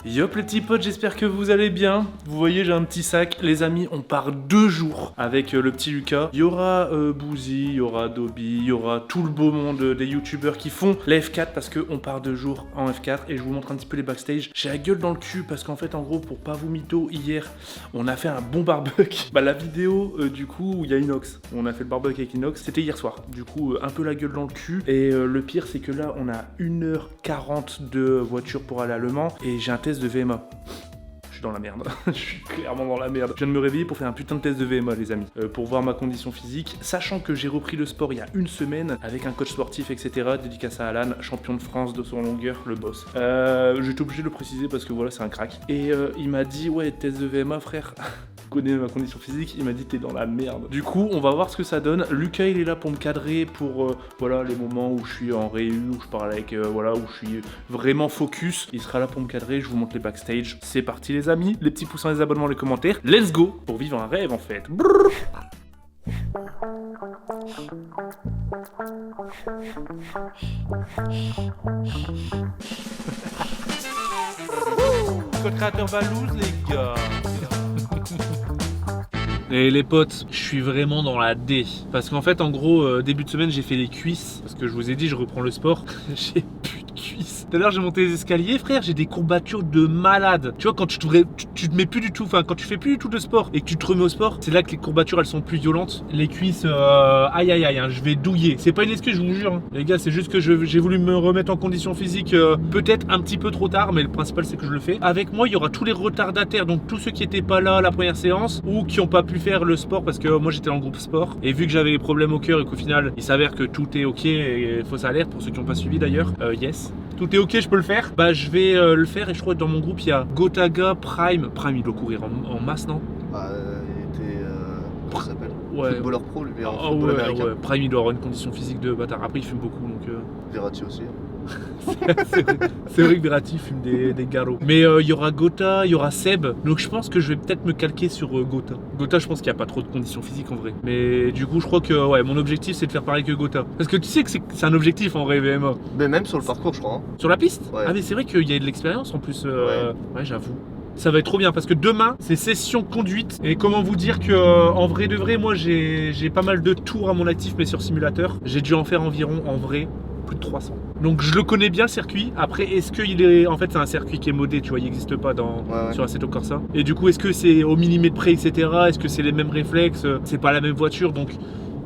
Yop les petits potes, j'espère que vous allez bien. Vous voyez, j'ai un petit sac. Les amis, on part 2 jours avec le petit Lucas. Il y aura Boozy, il y aura Dobby, il y aura tout le beau monde des youtubeurs qui font la F4 parce qu'on part 2 jours en F4 et je vous montre un petit peu les backstage. J'ai la gueule dans le cul parce qu'en fait, en gros, pour pas vous mytho, hier, on a fait un bon barbecue. La vidéo du coup où il y a Inox, on a fait le barbecue avec Inox, c'était hier soir. Du coup, un peu la gueule dans le cul. Et le pire, c'est que là, on a 1h40 de voiture pour aller à Le Mans et j'ai un test de VMA. Je suis dans la merde, je suis clairement dans la merde. Je viens de me réveiller pour faire un putain de test de VMA les amis, pour voir ma condition physique, sachant que j'ai repris le sport il y a 1 semaine avec un coach sportif etc, dédicace à Alan, champion de France de son longueur, le boss. J'étais obligé de le préciser parce que voilà c'est un crack. Et il m'a dit ouais test de VMA frère. Connais ma condition physique, il m'a dit t'es dans la merde. Du coup on va voir ce que ça donne. Lucas il est là pour me cadrer pour voilà les moments où je suis en réu, où je parle avec voilà où je suis vraiment focus. Il sera là pour me cadrer, je vous montre les backstage. C'est parti les amis, les petits pouces, les abonnements, les commentaires. Let's go pour vivre un rêve en fait. Brrr. Code créateur Valouz les gars. Et les potes, je suis vraiment dans la D. Parce qu'en fait, en gros, début de semaine, j'ai fait les cuisses. Parce que je vous ai dit, je reprends le sport. J'ai plus de cuisses. Tout à l'heure, j'ai monté les escaliers, frère, j'ai des courbatures de malade. Tu vois, quand tu te mets plus du tout, enfin, quand tu fais plus du tout de sport et que tu te remets au sport, c'est là que les courbatures, elles sont plus violentes. Les cuisses, aïe aïe aïe, hein, je vais douiller. C'est pas une excuse, je vous jure. Hein. Les gars, c'est juste que j'ai voulu me remettre en condition physique peut-être un petit peu trop tard, mais le principal, c'est que je le fais. Avec moi, il y aura tous les retardataires, donc tous ceux qui étaient pas là à la première séance ou qui ont pas pu faire le sport parce que moi j'étais en groupe sport et vu que j'avais des problèmes au cœur et qu'au final il s'avère que tout est ok et fausse alerte pour ceux qui n'ont pas suivi d'ailleurs, yes, tout est ok, je peux le faire, bah je vais le faire et je crois que dans mon groupe il y a Gotaga, Prime il doit courir en masse non? Bah il était comment ça s'appelle? Ouais. Footballeur pro lui, en Oh, football ouais, américain. ouais. Prime il doit avoir une condition physique de bâtard, après il fume beaucoup donc Verratti aussi. c'est vrai que Verratti fume des garos. Mais il y aura Gotha, il y aura Seb. Donc je pense que je vais peut-être me calquer sur Gotha. Gotha, je pense qu'il n'y a pas trop de conditions physiques en vrai. Mais du coup, je crois que ouais, mon objectif c'est de faire pareil que Gotha. Parce que tu sais que c'est un objectif en vrai VMA. Mais même sur le parcours, je crois. Hein. Sur la piste? Ouais. Ah mais c'est vrai qu'il y a de l'expérience en plus. Ouais, j'avoue. Ça va être trop bien parce que demain c'est session conduite et comment vous dire que en vrai de vrai moi j'ai pas mal de tours à mon actif mais sur simulateur j'ai dû en faire environ en vrai plus de 300. Donc je le connais bien le circuit. Après est-ce qu'il est en fait c'est un circuit qui est modé, tu vois, il n'existe pas sur Assetto Corsa. Et du coup est-ce que c'est au millimètre près etc. Est-ce que c'est les mêmes réflexes? C'est pas la même voiture donc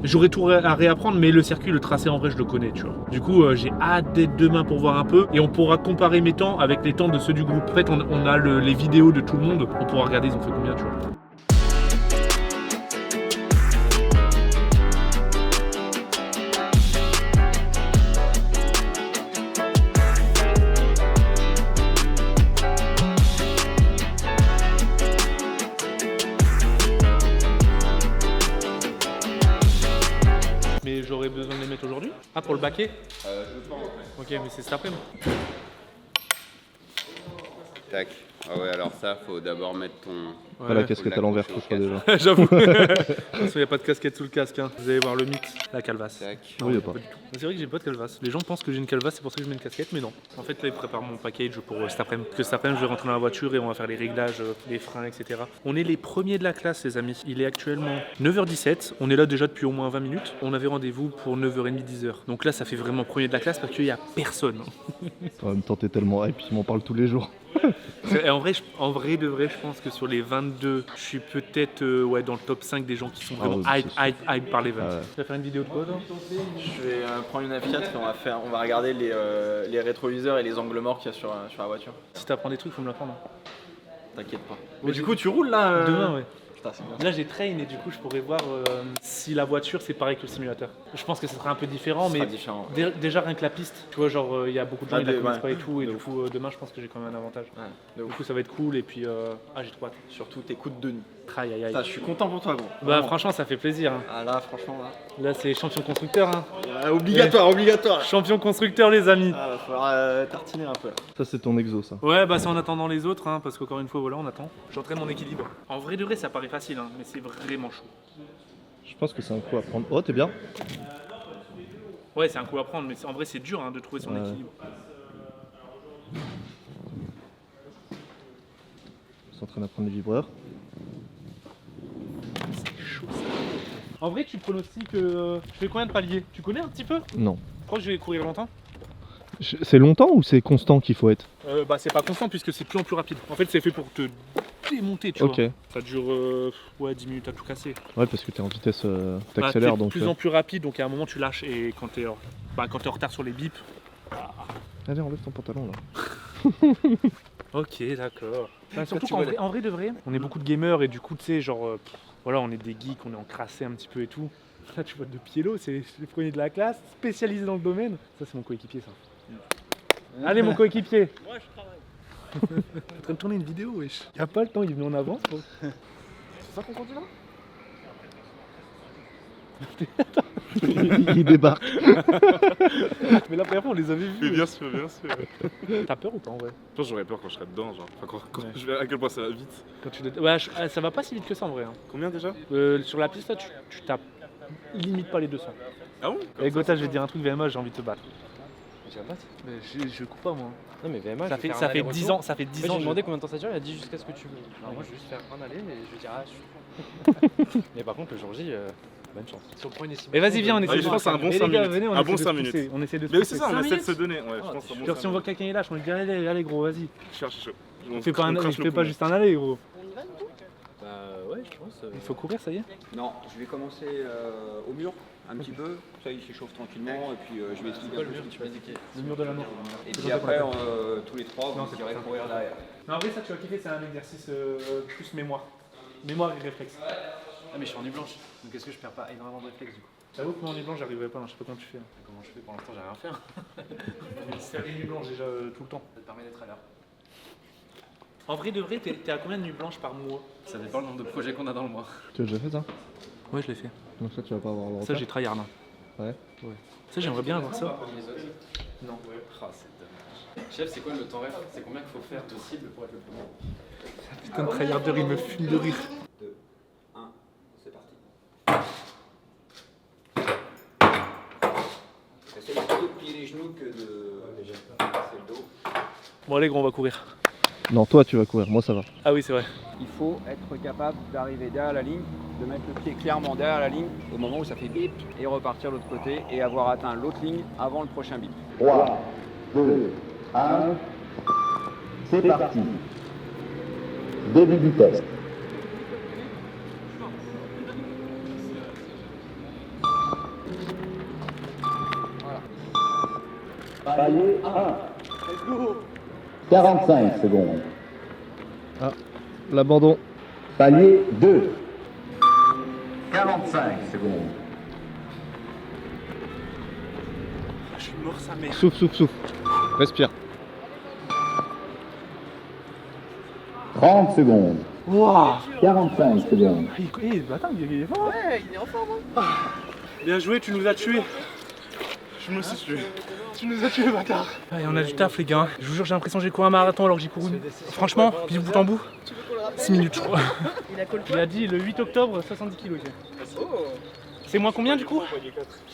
j'aurais tout à réapprendre, mais le circuit, le tracé en vrai, je le connais, tu vois. Du coup, j'ai hâte d'être demain pour voir un peu et on pourra comparer mes temps avec les temps de ceux du groupe. En fait, on a les vidéos de tout le monde, on pourra regarder, ils ont fait combien, tu vois. Mais j'aurais besoin de les mettre aujourd'hui? Ah, pour le baquet? Je pense. Ok, mais c'est cet après-midi. Tac. Ah ouais, alors ça, faut d'abord mettre ton... Pas la casquette à l'envers, tout ça déjà. J'avoue. De toute façon, il n'y a pas de casquette sous le casque. Hein. Vous allez voir le mythe, la calvasse. Tac. Oui, y a pas. Du tout. C'est vrai que j'ai pas de calvasse. Les gens pensent que j'ai une calvasse, c'est pour ça que je mets une casquette, mais non. En fait, là, ils préparent mon package pour cet après-midi. Parce que cet après-midi, je vais rentrer dans la voiture et on va faire les réglages, les freins, etc. On est les premiers de la classe, les amis. Il est actuellement 9h17. On est là déjà depuis au moins 20 minutes. On avait rendez-vous pour 9h30, 10h. Donc là, ça fait vraiment premier de la classe parce qu'il n'y a personne. En même temps, t'es tellement hype, il m'en parle tous les jours. Et en vrai de vrai, je pense que sur les 22, je suis peut-être ouais, dans le top 5 des gens qui sont vraiment oui, hype par l'event. Ouais. Tu vas faire une vidéo de quoi toi? Je vais prendre une F4 et on va regarder les rétroviseurs et les angles morts qu'il y a sur la voiture. Si t'apprends des trucs, faut me l'apprendre. T'inquiète pas. Mais du coup, tu roules là Demain, ouais. Putain, c'est bien. Là, j'ai train et du coup, je pourrais voir si la voiture c'est pareil que le simulateur. Je pense que ça sera un peu différent, Ça mais sera différent. déjà rien que la piste, tu vois, genre il y a beaucoup de gens qui la connaissent ouais. pas et tout, et De du ouf. coup, demain, je pense que j'ai quand même un avantage. Ouais, de Du ouf. coup, ça va être cool et puis j'ai trop hâte. Surtout tes coups de nuit. Aïe aïe aïe. Putain, je suis content pour toi, gros. Bah, Vraiment. franchement, ça fait plaisir. Hein. Ah là, franchement, là. Là, c'est champion constructeur. Hein. Obligatoire. Champion constructeur, les amis. Ah, va falloir tartiner un peu là. Ça, c'est ton exo, ça. Ouais, bah c'est en attendant les autres, hein, parce qu'encore une fois, voilà, on attend. J'entraîne mon équilibre. En vrai de vrai, ça paraît facile, hein, mais c'est vraiment chaud. Je pense que c'est un coup à prendre. Oh, t'es bien? Ouais, c'est un coup à prendre, mais en vrai, c'est dur hein, de trouver son Ouais. équilibre. On s'entraîne à prendre les vibreurs. En vrai, tu pronostiques je fais combien de paliers? Tu connais un petit peu? Non. Je crois que je vais courir longtemps. C'est longtemps ou c'est constant qu'il faut être? Bah c'est pas constant puisque c'est plus en plus rapide. En fait c'est fait pour te démonter tu Ok. vois. Ça dure ouais 10 minutes à tout casser. Ouais, parce que t'es en vitesse, Bah, t'accélères t'es de donc. plus en plus rapide donc à un moment tu lâches et quand t'es en retard sur les bips. Allez, enlève ton pantalon là. Ok d'accord. Surtout qu'en vrai de vrai, on est beaucoup de gamers et du coup tu sais genre voilà on est des geeks, on est encrassés un petit peu et tout. Là tu vois de Pielo, c'est le premier de la classe, spécialisé dans le domaine. Ça c'est mon coéquipier ça. Allez mon coéquipier. Moi je travaille. En train de tourner une vidéo wesh. Y'a pas le temps, il est venu en avant. C'est ça qu'on continue là? Il débarque. Mais la première fois on les avait vus. Mais bien sûr, bien sûr. T'as peur ou pas en vrai? Je pense que j'aurais peur quand je serai dedans, genre. Enfin, quand Ouais. je verrai à quel point ça va vite. Quand tu ouais, ça va pas si vite que ça en vrai. Hein. Combien déjà? Sur la piste là tu tapes limite pas les 200. Ah bon? Et Gotha je vais te dire un truc VMA j'ai envie de te battre. J'ai pas. Mais je coupe pas moi. Non mais VMA, Ça fait 10 ans, ça fait 10 ans. J'ai demandé combien de temps ça dure, il a dit jusqu'à ce que tu veux. Alors moi je vais juste faire un aller et je vais dire ah je suis. Mais par contre le jour J, bonne chance. Si on prend une estimation. Mais vas-y viens on essaie je pense que c'est un bon Eh, 5 les gars, minutes. venez, on Un essaie bon de se 5 pousser, minutes. On essaie de se Mais oui, c'est pousser. ça, on 5 essaie de minutes se donner. Ouais, je pense que c'est un bon Genre si on 5 voit quelqu'un est lâche, on lui dit allez gros vas-y. minutes. Je cherche chaud. Fais pas juste un aller gros. Bah ouais je pense. Il faut courir ça y est. Non, je vais commencer au mur un petit peu. Ça, il s'échauffe tranquillement et puis je vais expliquer un peu ce qui se passe. Le mur de la mort. Et puis après, tous les trois, Non, vous c'est irez pas ça. courir derrière. Non en vrai ça tu vas kiffer, c'est un exercice plus mémoire. Mémoire et réflexe. Ah mais je suis en nuit blanche, donc est-ce que je perds pas énormément de réflexe du coup? J'avoue que moi en nuit blanche j'arriverai pas, je sais pas comment tu fais. Comment je fais pour l'instant j'ai rien à faire. C'est la nuit blanche déjà tout le temps. Ça te permet d'être à l'heure. En vrai de vrai, t'es à combien de nuits blanches par mois? Ça dépend le nombre de projets qu'on a dans le mois. Tu as déjà fait ça? Ouais je l'ai fait. Donc ça, tu vas pas avoir le Ça retard. j'ai tryhard là. Ouais. Ça j'aimerais bien avoir ça. Les autres? Non. Ah c'est dommage. Chef c'est quoi le temps rêve? C'est combien qu'il faut faire de cible pour être le premier? Putain de tryharder il me fume de rire. 2, 1, c'est parti. Essayez plutôt de plier les genoux que de passer le dos. Bon allez gros on va courir. Non, toi tu vas courir, moi ça va. Ah oui c'est vrai. Il faut être capable d'arriver derrière la ligne, de mettre le pied clairement derrière la ligne au moment où ça fait bip et repartir de l'autre côté et avoir atteint l'autre ligne avant le prochain bip. 3, 2, 1, c'est parti. Début du test. Palier 1. 45 secondes. L'abandon. Palier 2. 45 secondes. Je suis mort sa mère. Souffle, souffle, souffle. Respire. 30 secondes. Wouah. 45 secondes. Attends, il est fort. Ouais, il est en forme. Bien joué, tu nous as tués. Je me suis tué. Tu nous as tués, bâtard. Ouais, on a du taf, les gars. Je vous jure, j'ai l'impression que j'ai couru un marathon alors que j'ai couru. Franchement, puis bout en bout, 6 minutes, je crois. Il a dit le 8 octobre, 70 kg. C'est moins combien du coup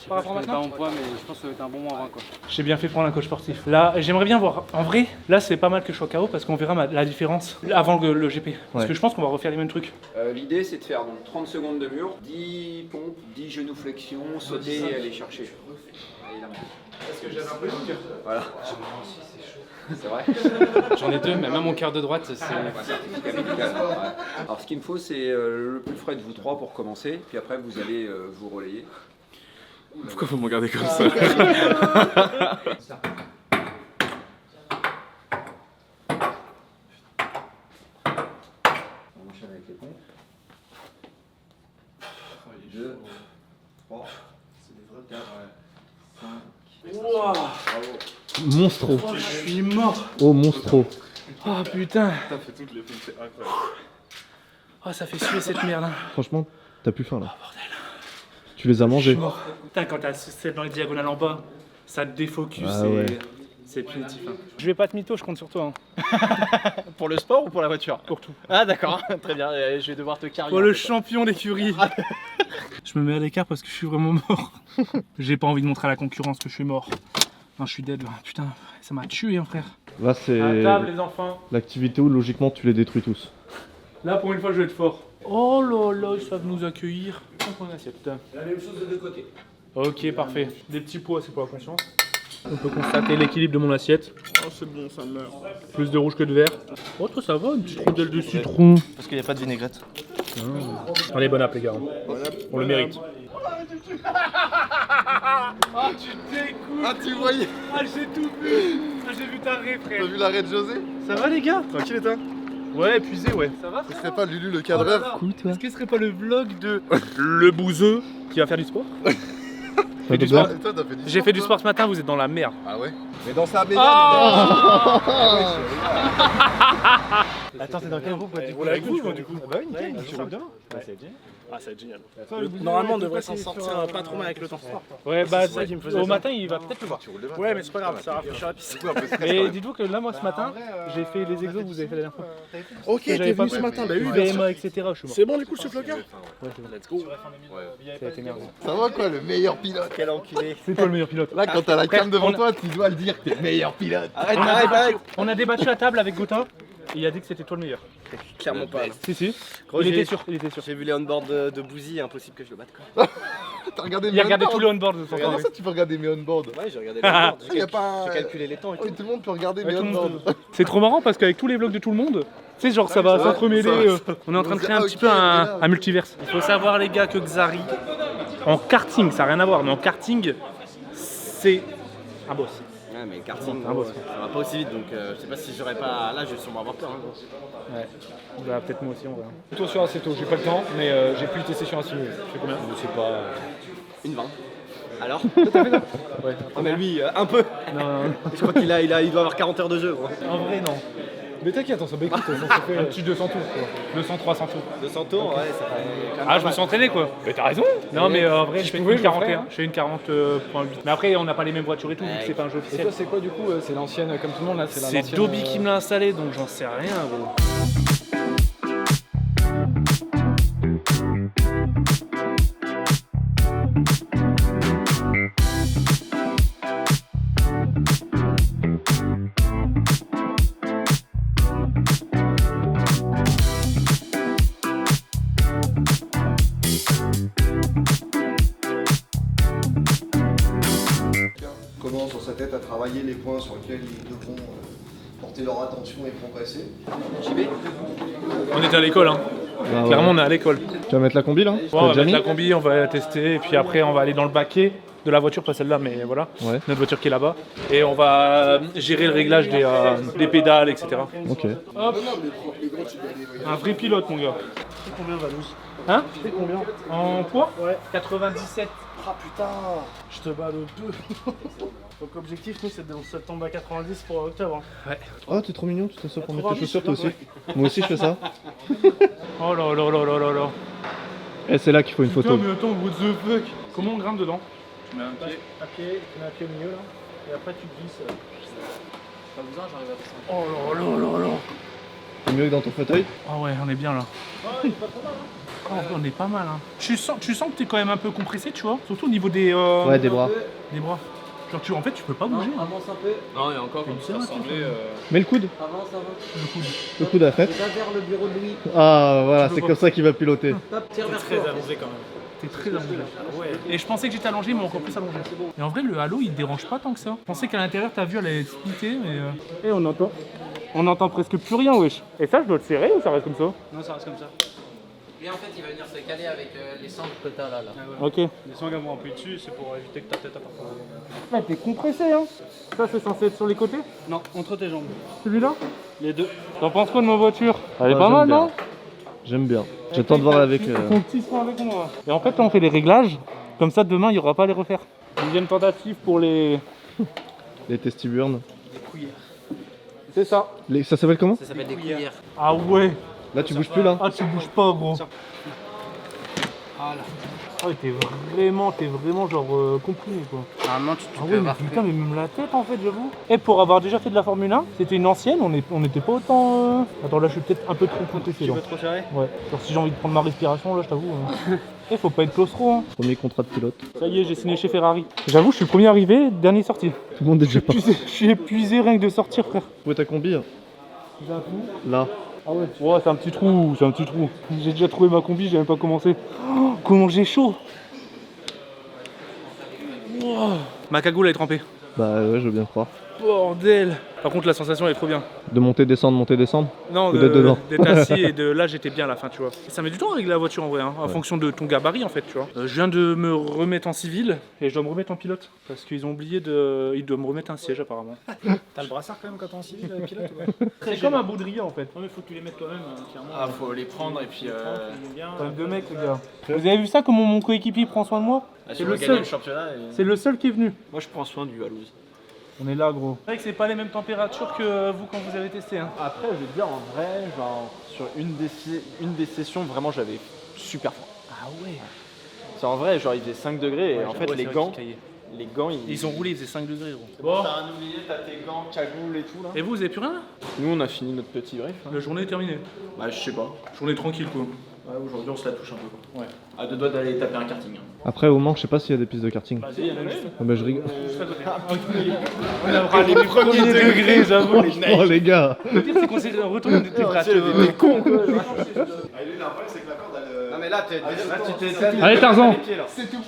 par rapport à Je connais pas maintenant? mon poids mais je pense que ça va être un bon moins 20 quoi. J'ai bien fait prendre un coach sportif. Là, j'aimerais bien voir. En vrai, là, c'est pas mal que je sois KO parce qu'on verra la différence avant le GP. Parce Ouais. que je pense qu'on va refaire les mêmes trucs. L'idée c'est de faire donc 30 secondes de mur, 10 pompes, 10 genoux flexion, sauter et aller chercher. Allez, là. Parce que j'avais un peu de cœur. Voilà. C'est vrai. J'en ai deux mais même mon cœur de droite c'est. Certificat médical. Ouais. Alors ce qu'il me faut c'est le plus frais de vous trois pour commencer, puis après vous allez vous relayer. Pourquoi vous me regardez comme ça? On enchaîne avec les pompes. 2, 3, 4, 5. Wouah. Bravo. Monstro. Oh, je suis mort. Oh, monstro. Oh putain. T'as fait toutes les pompes, c'est incroyable. Oh, ça fait suer cette merde. Hein. Franchement, t'as plus faim là. Tu les as mangés. Putain, quand t'as celle dans les diagonales en bas, ça te défocus. Ah ouais. C'est punitif. Hein. Je vais pas te mytho, je compte sur toi. Hein. Pour le sport ou pour la voiture? Pour tout. Ah d'accord, très bien, je vais devoir te carrer. Oh, le champion d'écurie. Je me mets à l'écart parce que je suis vraiment mort. J'ai pas envie de montrer à la concurrence que je suis mort. Non, je suis dead là. Putain, ça m'a tué, hein, frère. Là, c'est À table, les enfants. l'activité où logiquement tu les détruis tous. Là, pour une fois, je vais être fort. Oh là là, ils savent nous accueillir. On prend une assiette. La même chose de deux côtés. Ok, parfait. Des petits pois, c'est pour la conscience. On peut constater l'équilibre de mon assiette. Oh, c'est bon, ça meurt. Plus de rouge que de vert. Oh, toi, ça va, une petite rondelle de citron. Parce qu'il n'y a pas de vinaigrette. Allez, bon app, les gars. On le mérite. Ah, tu t'écoutes. Ah, tu voyais. Ah, j'ai tout vu. Ah, j'ai vu ta ré, frère. T'as vu l'arrêt de José? Ça va, les gars? Tranquille, et toi? Ouais, épuisé, ouais. Ça va? Ce serait pas Lulu le cadreur? Est-ce que ce serait pas le vlog de le bouseux qui va faire du sport? Pas de du blague. sport. Et toi, t'as fait du J'ai fait du toi? sport ce matin, vous êtes dans la merde. Ah ouais? Mais dans sa baignoire. Attends, t'es dans quel groupe On l'a avec vous, moi, du coup. Bah oui, nickel, tu vas bien. Ah, ça va être génial. Normalement, on devrait s'en sortir pas trop mal avec le temps. Ouais, bah, C'est ça qui me faisait au ça. matin, il va peut-être le voir. Ouais, mais c'est pas grave, ça rafraîchira la piste. Mais dites-vous que là, moi, ce matin, j'ai fait les exos que vous avez fait la dernière fois. Ok, J'avais t'es pas venu ce matin, bah oui, fait. bien sûr. VMA, etc. Je suis mort. C'est bon, du coup, je te floquin. Let's go. Ça a été merveilleux. Ça va quoi, le meilleur pilote? Quel enculé. C'est toi le meilleur pilote. Là, quand t'as la Frère, cam devant on a- toi, tu dois le dire que t'es le meilleur pilote. On a débattu à table avec Gautin. Et il a dit que c'était toi le meilleur. Clairement pas. Si, si. Gros, Il était j'ai- sûr, il était sûr. J'ai vu les on-board de Bouzy, impossible que je le batte quoi. T'as regardé Il a regardé tout le on-board de son Comment temps. ça, tu peux regarder mes on-board? Ouais, j'ai regardé les on-board, Y a pas. j'ai calculé les temps et tout. Oui, tout le monde peut regarder Ouais, mes tout le monde on-board. C'est trop marrant parce qu'avec tous les vlogs de tout le monde, tu sais, genre ça va Ouais, s'entremêler. ça- On est en train de créer un Ah, petit ok, peu mais là- un multiverse. Il faut savoir, les gars, que Xari, en karting, ça n'a rien à voir, mais en karting, c'est un boss. Ouais, mais karting, un boss. ça va pas aussi vite donc je sais pas si j'aurais pas. Là, je vais sûrement avoir peur. Hein, gros. Ouais. Bah, peut-être moi aussi, on verra. Plutôt sur Aceto, j'ai pas le temps, mais j'ai pu le tester sur un simulateur. Je fais combien? Je sais pas. Une 20. Alors Ouais. Ah, mais lui, un peu. Non, non, non. Je crois il doit avoir 40 heures de jeu, gros. En vrai, non. Mais t'inquiète, on s'en bat les couilles, ça fait un petit 200 tours, quoi. 200, 300 tours. 200 tours, ouais, ça fait quand même. Ah, je me suis entraîné, quoi. Mais t'as raison. Non, mais en vrai, je fais une 41. Je fais une 40.8. Mais après, on n'a pas les mêmes voitures et tout, vu que c'est pas un jeu Et officiel. toi, c'est quoi du coup? C'est l'ancienne, comme tout le monde là? C'est l'ancienne, Dobby qui me l'a installé, donc j'en sais rien, gros. Commence dans sa tête à travailler les points sur lesquels ils devront porter leur attention et progresser. On était à l'école, hein. Ah ouais. Clairement, on est à l'école. Tu vas mettre la combi là? Ouais, T'as on va déjà mettre la mis combi, on va la tester, et puis après, on va aller dans le baquet de la voiture, pas celle-là, mais voilà. Ouais. Notre voiture qui est là-bas. Et on va gérer le réglage des pédales, etc. Ok. Hop. Un vrai pilote, mon gars. C'est combien, Vanous? Hein? C'est combien? En poids? Ouais. 97. Ah putain, je te bats de peu. Donc objectif nous c'est de se tomber à 90 pour octobre. Oh, t'es trop mignon, tu te ça pour mettre tes chaussures toi aussi. Moi aussi je fais ça. Oh là là là là là là. Et c'est là qu'il faut une Putain, photo. mais attends, what the fuck? Comment on grimpe dedans? Tu mets un pied, tu mets un pied au milieu là, et après tu te glisses. Pas besoin, j'arrive à descendre. Oh là là là là. C'est mieux que dans ton fauteuil. Ah ouais, on est bien là. Oh, on est pas mal, hein. Tu sens que t'es quand même un peu compressé, tu vois? Surtout au niveau des Ouais, des bras. bras. Genre, en fait, tu peux pas bouger. hein. Avance un peu, Non, il y a encore comme ça ressemblait. Mets le coude. avance, avance. Le coude à la fête. Et va vers le bureau de Louis. Ah voilà, c'est comme ça qu'il va piloter. Hop, tire vers Très toi. allongé quand même. T'es très allongé. Et je pensais que j'étais allongé, mais encore plus allongé. Et en vrai, le halo, il te dérange pas tant que ça. Je pensais qu'à l'intérieur, ta vue, elle allait splitter, mais... Et on entend presque plus rien, wesh. Et ça, je dois le serrer ou ça reste comme ça? Non, ça reste comme ça. Lui en fait il va venir se caler avec les sangles que t'as là. Ok. Les sangles vont appuyer dessus, c'est pour éviter que ta tête apparaisse. Ah, t'es compressé, hein. Ça, c'est censé être sur les côtés? Non, entre tes jambes. Celui-là? Les deux. T'en penses quoi de ma voiture? Elle est Ouais, pas j'aime mal, bien. non? J'aime bien. J'attends de voir avec. Ton petit soin avec moi. Et en fait, là, on fait les réglages. Comme ça, demain, il n'y aura pas à les refaire. Deuxième tentative pour les... Les testiburnes. C'est ça. Ça s'appelle comment? Ça s'appelle des cuillères. Ah ouais. Là tu bouges plus là? Ah, tu bouges pas, gros. Voilà. Ah ouais, t'es vraiment genre comprimé quoi. Normalement, tu Ah peux ouais, mais avoir putain, mais même la tête en fait, j'avoue. Et pour avoir déjà fait de la Formule 1, c'était une ancienne, on n'était pas autant. Attends, là je suis peut-être un peu trop compressé. Tu veux trop serrer? Ouais, genre si j'ai envie de prendre ma respiration, là je t'avoue. Faut pas être claustro. Hein. Premier contrat de pilote. Ça y est, j'ai signé chez Ferrari. J'avoue, je suis le premier arrivé, dernier sorti. Tout le monde est déjà parti. Je suis épuisé rien que de sortir, frère. Où est ta combi hein? Là. Ah ouais, c'est un petit trou, J'ai déjà trouvé ma combi, j'ai même pas commencé. Oh, comment j'ai chaud. Wow. Ma cagoule elle est trempée. Bah ouais, je veux bien croire. Bordel. Par contre la sensation elle est trop bien. De monter, descendre. Non, Ou d'être dedans. d'être assis et de là j'étais bien à la fin, tu vois. Ça met du temps à régler la voiture en vrai, hein, en fonction de ton gabarit en fait, tu vois. Je viens de me remettre en civil et je dois me remettre en pilote parce qu'ils ont oublié de. Ils doivent me remettre un siège apparemment. T'as le brassard quand même quand t'es en civil, pilote C'est comme un baudrier en fait. Non mais faut que tu les mettes quand même, clairement. Ah, faut les prendre et puis. T'as deux mecs les gars. Vous avez vu ça comment mon coéquipier prend soin de moi? C'est le seul. le championnat. C'est le seul qui est venu. Moi, je prends soin du Halouz. On est là gros. C'est vrai que c'est pas les mêmes températures que vous quand vous avez testé. Hein. Après, je vais te dire, en vrai, genre, sur une des sessions, vraiment, j'avais super froid. Ah ouais. C'est en vrai, genre, il faisait 5 degrés et en fait, les gants, Ils ont roulé, il faisait 5 degrés gros. Bon, t'as rien oublié, t'as tes gants, cagoule et tout là. Et vous avez plus rien là? Nous, on a fini notre petit brief. Hein. La journée est terminée. Bah, je sais pas. Journée tranquille quoi. Ouais, aujourd'hui, on se la touche un peu. Quoi. Ouais. À deux doigts d'aller taper un karting. Hein. Après, au Mans, je sais pas s'il y a des pistes de karting. Bah si, il y en a juste. Ah bah je rigole. On a pris les premiers degrés, j'avoue. Oh les gars. Le pire c'est qu'on s'est retourné, on était prêts à Des cons quoi. Ah, lui, l'appel, c'est que la corde, elle. Non, mais là, tu Allez Tarzan. C'est tout.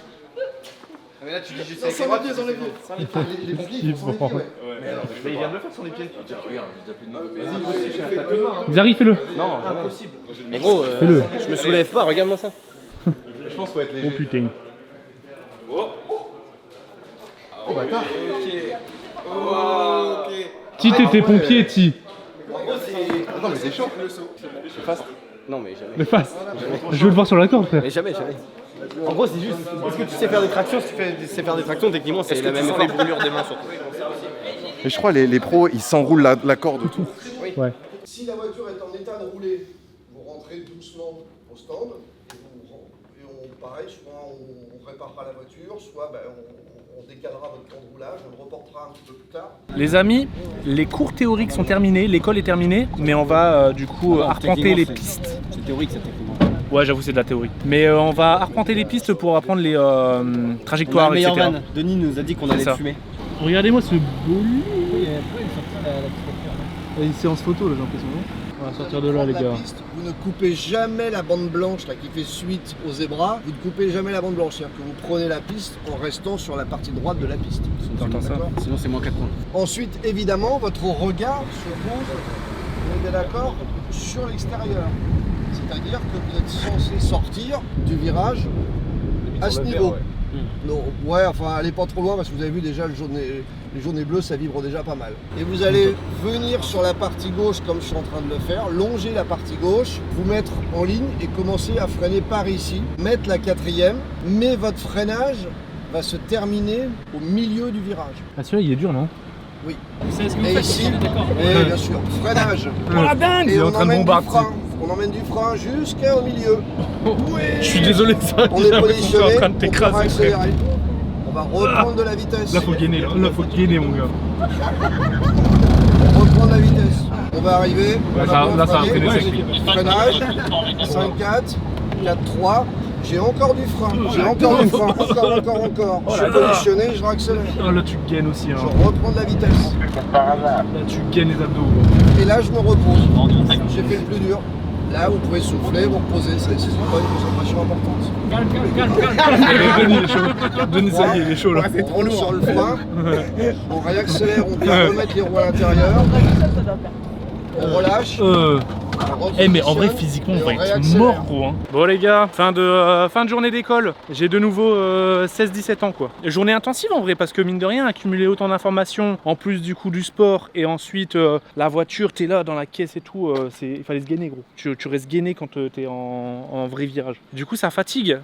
mais là, tu dis juste Sans les pieds, sans les pieds. Les pompiers, ils font sans les pieds, ouais. Mais il vient de le faire sur les pieds. Zari, fais-le. Non, impossible. Mais gros, Fais-le. je me soulève pas, regarde-moi ça. Je pense qu'il faut être léger. Oh putain. Oh bâtard. Ti t'étais pompier, Ti. Non, mais c'est chaud. Non, mais jamais. Mais face. Je veux le voir sur la corde, frère. Mais jamais. En gros, c'est juste. Est-ce que tu sais faire des tractions? Si tu sais faire des tractions, techniquement, c'est la même les brûlures des mains surtout. Mais je crois les pros, ils s'enroulent la corde autour. Ouais. Si la voiture est en état de rouler, vous rentrez doucement au stand et on pareil, soit on réparera la voiture, soit on décalera votre temps de roulage, on le reportera un petit peu plus tard. Les amis, les cours théoriques sont terminés, l'école est terminée, mais on va du coup arpenter les pistes. C'est théorique, c'est techniquement. Ouais, j'avoue, c'est de la théorie. Mais on va arpenter les pistes pour apprendre les trajectoires, etc. Denis nous a dit qu'on allait ça. fumer. Regardez-moi ce bolide. Il y a une séance photo là, j'ai l'impression. On va sortir de là, les La gars. piste, vous ne coupez jamais la bande blanche là, qui fait suite au zébra. Vous ne coupez jamais la bande blanche. C'est-à-dire que vous prenez la piste en restant sur la partie droite de la piste. T'entends ça? D'accord. Sinon, c'est moins 4 points. Ensuite, évidemment, votre regard se pose, vous êtes bien d'accord, sur l'extérieur. C'est-à-dire que vous êtes censé sortir du virage à ce niveau. Non, ouais, enfin, allez pas trop loin parce que vous avez vu déjà les jaunes et bleus, ça vibre déjà pas mal. Et vous allez venir sur la partie gauche comme je suis en train de le faire, longer la partie gauche, vous mettre en ligne et commencer à freiner par ici, mettre la quatrième, mais votre freinage va se terminer au milieu du virage. Ah, celui-là, il est dur, non? Oui. Vous savez ce que vous Et faites ici, d'accord. et bien sûr, freinage. Ah, dingue! Et Il est en on train de emmène du bombarder. frein. On emmène du frein jusqu'au milieu. Je suis désolé, ça. On J'ai est l'impression que je suis positionné, en train de on t'écraser, pourra frère. accélérer. On va reprendre de la vitesse. Là, faut gainer, là, faut gainer, mon gars. On reprend de la vitesse. On va arriver. Ouais, ça va freiner sec, lui. Freinage. 5-4, 4-3. J'ai encore du frein. J'ai encore du frein. Encore. Je suis positionné, je réaccélère. Oh, là, tu gaines aussi, hein. Je reprends de la vitesse. Là, tu gaines les abdos. Et là, je me repose. J'ai fait le plus dur. Là, vous pouvez souffler, vous reposer. C'est pas une concentration importante. Denis, il est chaud. Denis, ça y est, il est chaud, là. On roule sur le frein. On réaccélère, on vient remettre les roues à l'intérieur. On relâche. Eh mais en vrai physiquement on va être mort gros hein. Bon les gars, fin de journée d'école. J'ai de nouveau 16-17 ans quoi. Journée intensive en vrai parce que mine de rien accumuler autant d'informations en plus du coup du sport et ensuite la voiture t'es là dans la caisse et tout, il fallait se gainer gros. Tu restes gainé quand t'es en vrai virage. Du coup ça fatigue,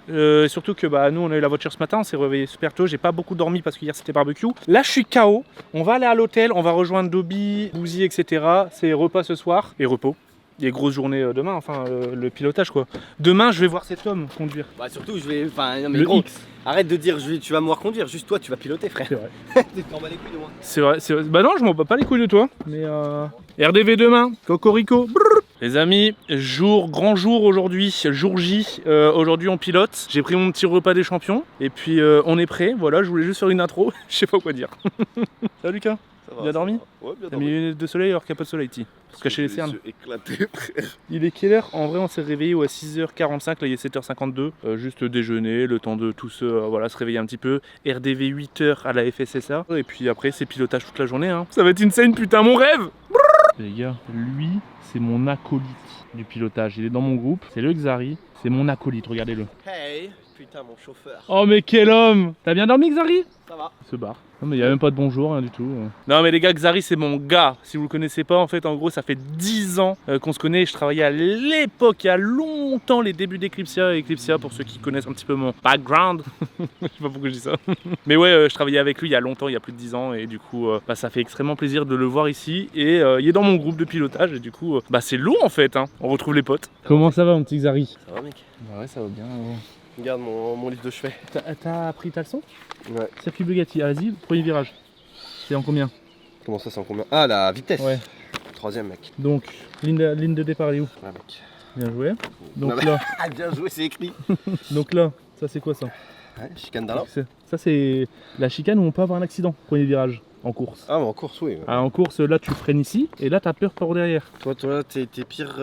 surtout que bah nous on a eu la voiture ce matin, on s'est réveillé super tôt, j'ai pas beaucoup dormi parce que hier c'était barbecue. Là je suis KO, on va aller à l'hôtel, on va rejoindre Dobby, Bouzy etc. C'est repas ce soir et repos. Il y a grosse journée demain, enfin le pilotage quoi. Demain je vais voir cet homme conduire. Bah surtout je vais. Enfin non mais Le gros, X. arrête de dire tu vas me voir conduire, juste toi tu vas piloter frère. C'est vrai. Tu t'en bats les couilles de moi. C'est vrai, c'est vrai. Bah non, je m'en bats pas les couilles de toi. Mais RDV demain, Cocorico. Brrr. Les amis, grand jour aujourd'hui, jour J. Aujourd'hui on pilote. J'ai pris mon petit repas des champions. Et puis on est prêt. Voilà, je voulais juste faire une intro. Je sais pas quoi dire. Salut Lucas. Bien dormi? Ouais, bien T'as mis les lunettes de soleil alors qu'il n'y a pas de soleil, Ti. Pour se cacher les cernes. Éclaté, frère. Il est quelle heure? En vrai, on s'est réveillé à 6h45, là il est 7h52. Juste déjeuner, le temps de tous voilà, se réveiller un petit peu. RDV 8h à la FSSA. Et puis après, c'est pilotage toute la journée. Hein. Ça va être insane, putain, mon rêve! Les gars, lui, c'est mon acolyte du pilotage. Il est dans mon groupe, c'est le Xari. C'est mon acolyte, regardez-le. Hey, putain mon chauffeur. Oh mais quel homme! T'as bien dormi, Xari? Ça va. Il se barre. Non mais il n'y a même pas de bonjour, rien du tout. Non mais les gars, Xari c'est mon gars. Si vous le connaissez pas, en fait, en gros, ça fait 10 ans qu'on se connaît. Je travaillais à l'époque, il y a longtemps, les débuts d'Eclipsia. Eclipsia, pour ceux qui connaissent un petit peu mon background. Je sais pas pourquoi je dis ça. Mais ouais, je travaillais avec lui il y a longtemps, il y a plus de 10 ans. Et du coup, bah, ça fait extrêmement plaisir de le voir ici. Et il est dans mon groupe de pilotage. Et du coup, bah, c'est lourd en fait. Hein. On retrouve les potes. Comment ça va, mon petit Xari? Ça va mec. Bah ouais, ça va bien. Regarde mon livre de chevet. T'as pris ta leçon? Ouais. Circuit Bugatti, vas-y, premier virage. C'est en combien? Comment ça c'est en combien? Ah la vitesse. Ouais. Troisième mec. Donc, ligne de départ, elle est où? Ouais mec. Bien joué. Donc Non, mais- là, Ah bien joué, c'est écrit. donc là, ça c'est quoi ça? Ouais, chicane d'Alain. Ça c'est la chicane où on peut avoir un accident, premier virage, en course. Ah mais en course oui. Ah, en course, là tu freines ici, et là t'as peur par derrière. Toi t'es pire.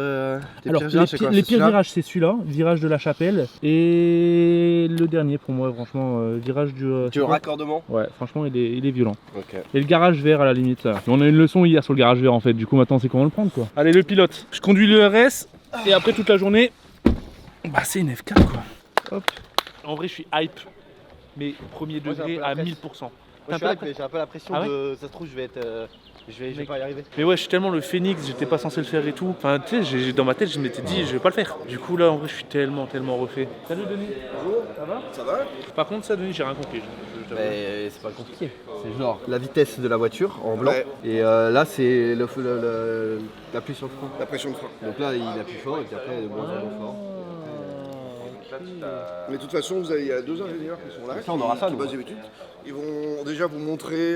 Alors, les pires virages c'est celui-là, virage de la Chapelle, et le dernier pour moi, franchement, virage du... Tu veux raccordement? Ouais, franchement il est violent. Ok. Et le garage vert à la limite là. On a eu une leçon hier sur le garage vert en fait, du coup maintenant c'est comment le prendre quoi. Allez le pilote, je conduis le RS et après toute la journée, bah c'est une F4 quoi. Hop. En vrai je suis hype, mais premier Moi, j'ai un degré peu la à presse. 1000%. Moi, T'as je suis un là, peu mais j'ai un peu la pression Ah ouais de. Ça se trouve je vais être. Je vais pas y arriver. Mais ouais je suis tellement le phénix, j'étais pas censé le faire et tout. Enfin tu sais, dans ma tête je m'étais dit je vais pas le faire. Du coup là en vrai je suis tellement refait. Salut Denis. Bonjour, ça va? Ça va? Par contre ça Denis j'ai rien compris. Mais c'est pas compliqué. C'est genre la vitesse de la voiture en blanc. Ouais. Et là c'est l'appui sur le frein. La pression de frein. Donc là il appuie fort et puis après de moins en moins fort. Mais de toute façon, il y a deux ingénieurs qui sont là, Ça, on aura ça, qui nous. bossent d'habitude. Ils vont déjà vous montrer,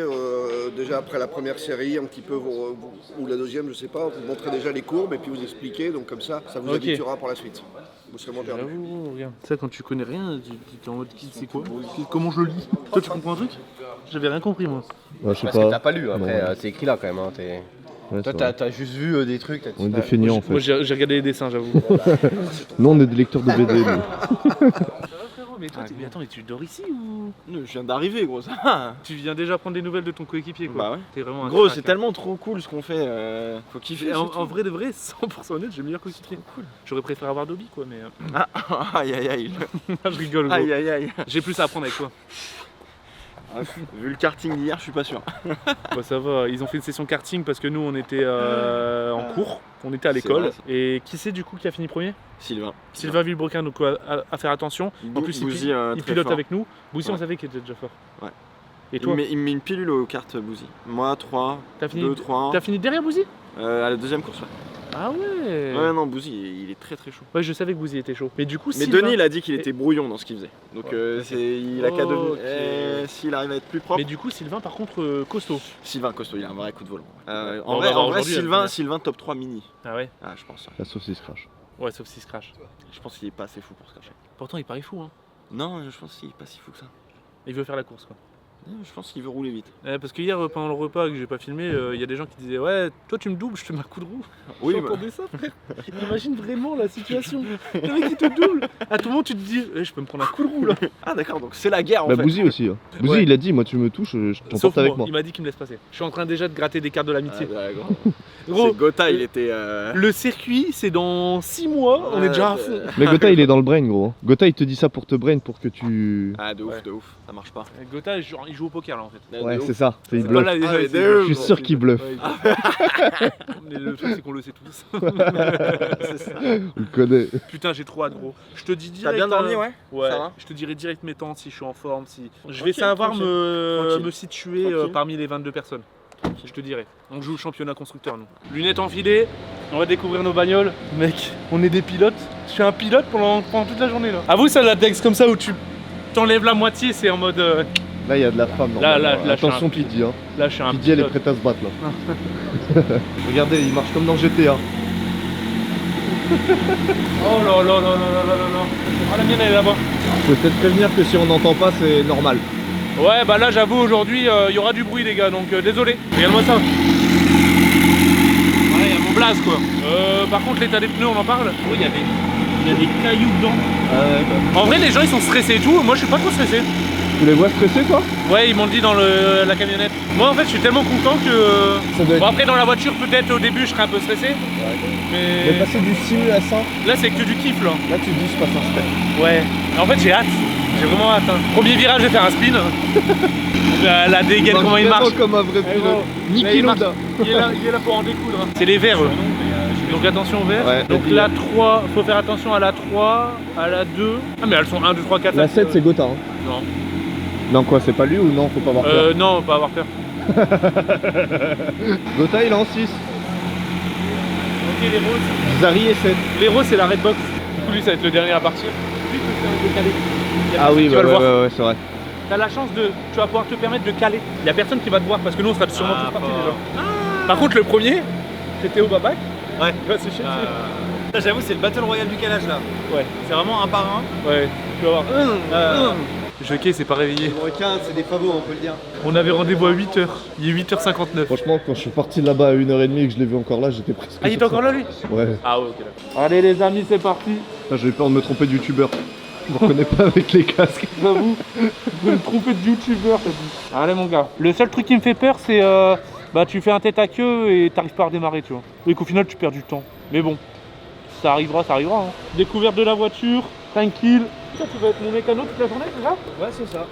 déjà après la première série, un petit peu, ou la deuxième, je sais pas, vous montrer déjà les courbes et puis vous expliquer. Donc comme ça vous Ok. habituera pour la suite. Vous serez moins perdu. J'avoue, regarde. Ça, quand tu connais rien, tu es en mode c'est quoi? Comment je le lis? Toi, tu comprends un truc? J'avais rien compris, moi. Ouais, je sais Parce que pas. t'as pas lu, après Non. c'est écrit là quand même. Hein, Ouais, Toi c'est vrai. t'as juste vu des trucs. On est des feignants en fait. Moi, j'ai regardé les dessins, j'avoue. Nous on est des lecteurs de BD. nous. Ça va, frérot? Mais toi, mais attends, mais tu dors ici ou? Je viens d'arriver, gros, ça va. Tu viens déjà prendre des nouvelles de ton coéquipier, quoi. Bah ouais. T'es vraiment un Gros, crack, c'est hein. tellement trop cool ce qu'on fait. Faut kiffer. En vrai de vrai, 100% honnête, j'ai le meilleur coéquipier. Cool. J'aurais préféré avoir Dobby, quoi, mais. Aïe aïe aïe. Je rigole, gros. Aïe aïe aïe. J'ai plus à apprendre avec toi. Vu le karting d'hier, je suis pas sûr. Bah, ça va, ils ont fait une session karting parce que nous, on était en cours, on était à l'école. vrai, ça. Et qui c'est du coup qui a fini premier? Sylvain. Sylvain Villebrequin, donc à faire attention. En plus, Bouzy, il très pilote fort. avec nous. Bouzy, on Ouais. savait qu'il était déjà fort. Ouais. Et toi, Il me met une pilule aux cartes Bouzy. Moi 3, t'as fini, 2, 3. t'as fini derrière Bouzy? À la deuxième course, ouais. Ah ouais. Ouais, non, Bouzy, il est très très chaud. Ouais, je savais que Bouzy était chaud. Mais du coup, Mais Sylvain... Denis, il a dit qu'il était brouillon dans ce qu'il faisait. Donc il a qu'à Ok. devenir. S'il arrive à être plus propre. Mais du coup, Sylvain, par contre, costaud. Sylvain Costaud, il a un vrai coup de volant. On En va voir vrai aujourd'hui, Sylvain, elle, Sylvain top 3 mini. Ah ouais. Ah, je pense. Ouais. La saucisse crash. Ouais, sauf s'il se crache. Je pense qu'il est pas assez fou pour se cacher. Pourtant, il paraît fou, hein. Non, je pense qu'il est pas si fou que ça. Il veut faire la course, quoi. Je pense qu'il veut rouler vite. Parce que hier, pendant le repas que j'ai pas filmé, il y a des gens qui disaient ouais, toi tu me doubles, je te mets un coup de roue. Oui, J'ai entendu ça, frère. Imagine vraiment la situation. Le mec qui te double. À tout moment, tu te dis, je peux me prendre un coup de roue là. Ah d'accord, donc c'est la guerre en Bah fait. Bouzy aussi. Hein. Bouzy Ouais. il a dit moi tu me touches, je Sauf t'emporte avec moi. il m'a dit qu'il me laisse passer. Je suis en train déjà de gratter des cartes de Ah, l'amitié. ouais, gros. Gros, C'est Gotha, il était. le circuit, c'est dans 6 mois, on est déjà à fond. Mais Gotha il est dans le brain gros. Gotha il te dit ça pour te brain pour que tu... Ah, de ouf, Ouais. de ouf, ça marche pas. Gotha, il joue au poker là en fait. Ouais De c'est ouf. ça, c'est il C'est bluffe. pas là, Ah, mais c'est- de Je suis sûr qu'il bluffe. Ouais, il- Mais le truc, c'est qu'on le sait tous. C'est ça. On le connaît. Putain, j'ai trop hâte, gros. Je te dis T'as direct. bien dormi, ouais Ouais, Ça va je te dirai direct mes temps si je suis en forme. Si... Je vais Tranquille, savoir tranquille. me Tranquille. situer Tranquille. parmi les 22 personnes. Je te dirai. On joue le championnat constructeur, nous. Lunettes enfilées, On va découvrir nos bagnoles. Mec, on est des pilotes. Je suis un pilote pendant toute la journée là. Avoue ça la Dex comme ça où tu t'enlèves la moitié, c'est en mode... Là, il y a de la femme. Là, attention, Pidgey. Hein. Là, je suis un Pidgey, elle est pilote. prête à se battre là. Regardez, il marche comme dans GTA. Oh là là là là là là là. Ah, la mienne elle est là-bas. Je peux peut-être prévenir que si on n'entend pas, c'est normal. Ouais, bah là j'avoue aujourd'hui il y aura du bruit les gars, donc désolé. Regarde-moi ça. Ouais, il y a mon blaze quoi. Par contre l'état des pneus on en parle. Oh, il y a des cailloux dedans. En vrai les gens ils sont stressés et tout, moi je suis pas trop stressé. Tu les vois stressés toi? Ouais ils m'ont dit dans la camionnette. Moi en fait je suis tellement content que... Bon après dans la voiture peut-être au début je serais un peu stressé. Mais passer du simu à ça. Là c'est que du kiff là. Là tu te dis je passe un step. Ouais. En fait j'ai hâte. J'ai vraiment hâte. Hein. Premier virage je vais faire un spin. La dégaine comment il marche. Comme un vrai pilote. Niki Loda. Il est là pour en découdre. C'est les verts eux. Donc attention aux verts. Ouais, donc la 3, faut faire attention à la 3, à la 2. Ah mais elles sont 1, 2, 3, 4. La 7 c'est Gotha. Hein. Non. Non quoi, c'est pas lui ou non? Faut pas avoir peur. Non, pas avoir peur. Gotha il est en 6. Ok les roses. Zari est 7. Les roses c'est la red box. Du coup lui ça va être le dernier à partir. Lui tu fais un décalé. Ah oui, tu vas le voir. ouais, c'est vrai. T'as la chance de... Tu vas pouvoir te permettre de caler. Il y a personne qui va te voir parce que nous on sera sûrement tous partis déjà. Par contre le premier, c'était au Babac. Ouais. C'est chiant. Ça, j'avoue, c'est le Battle Royale du calage là. Ouais. C'est vraiment un par un. Ouais, tu vas voir. Jockey s'est pas réveillé. Les requins, c'est des favots, on peut le dire. On avait rendez-vous à 8h. Il est 8h59. Franchement, quand je suis parti là-bas à 1h30 et que je l'ai vu encore là, j'étais presque. Ah, il est encore là lui? Ouais. Ah ouais, ok d'accord. Allez les amis, c'est parti. Là, j'ai peur de me tromper de youtubeur. Je me reconnais pas avec les casques. J'avoue, je vais me tromper de youtubeur, t'as dit. Allez mon gars. Le seul truc qui me fait peur, c'est bah tu fais un tête à queue et t'arrives pas à redémarrer, tu vois. Et qu'au final tu perds du temps. Mais bon, ça arrivera, ça arrivera. Hein. Découverte de la voiture, tranquille. Ça, tu vas être mon mécano toute la journée, c'est ça? Ouais, c'est ça.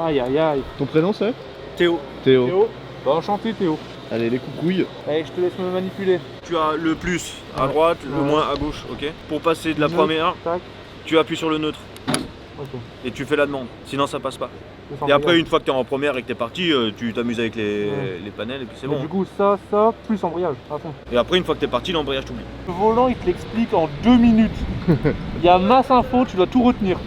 Aïe aïe aïe. Ton prénom c'est? Théo. Théo. Théo. Bah enchanté Théo. Allez, les coucouilles. Allez, je te laisse me manipuler. Tu as le plus à droite, le moins à gauche, ok? Pour passer de la première, Tac. tu appuies sur le neutre Ok. et tu fais la demande. Sinon ça passe pas. Je sens Et après, bien. une fois que tu es en première et que tu es parti, tu t'amuses avec les panels et puis c'est Donc, bon. du coup, ça, plus embrayage, à fond. Et après, une fois que tu es parti, l'embrayage t'oublie. Le volant, il te l'explique en 2 minutes. Il y a masse info, tu dois tout retenir.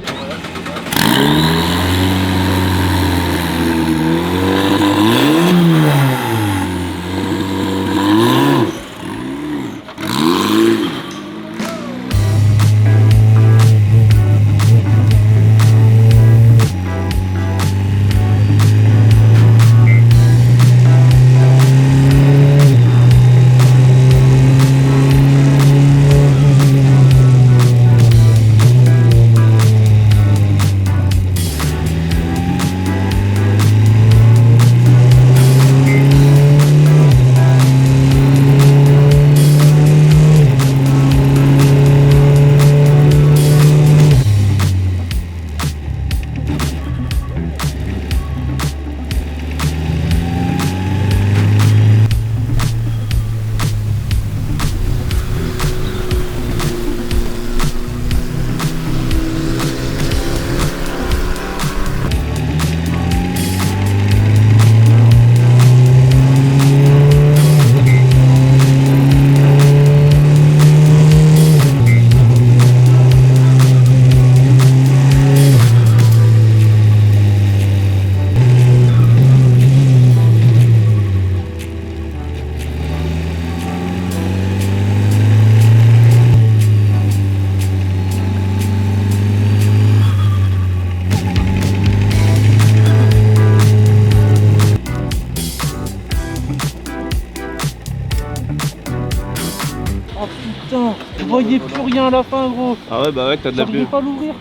Putain, je voyais plus rien à la fin, gros. Ah ouais, bah ouais, t'as de la J'arrivais pub. pas à l'ouvrir.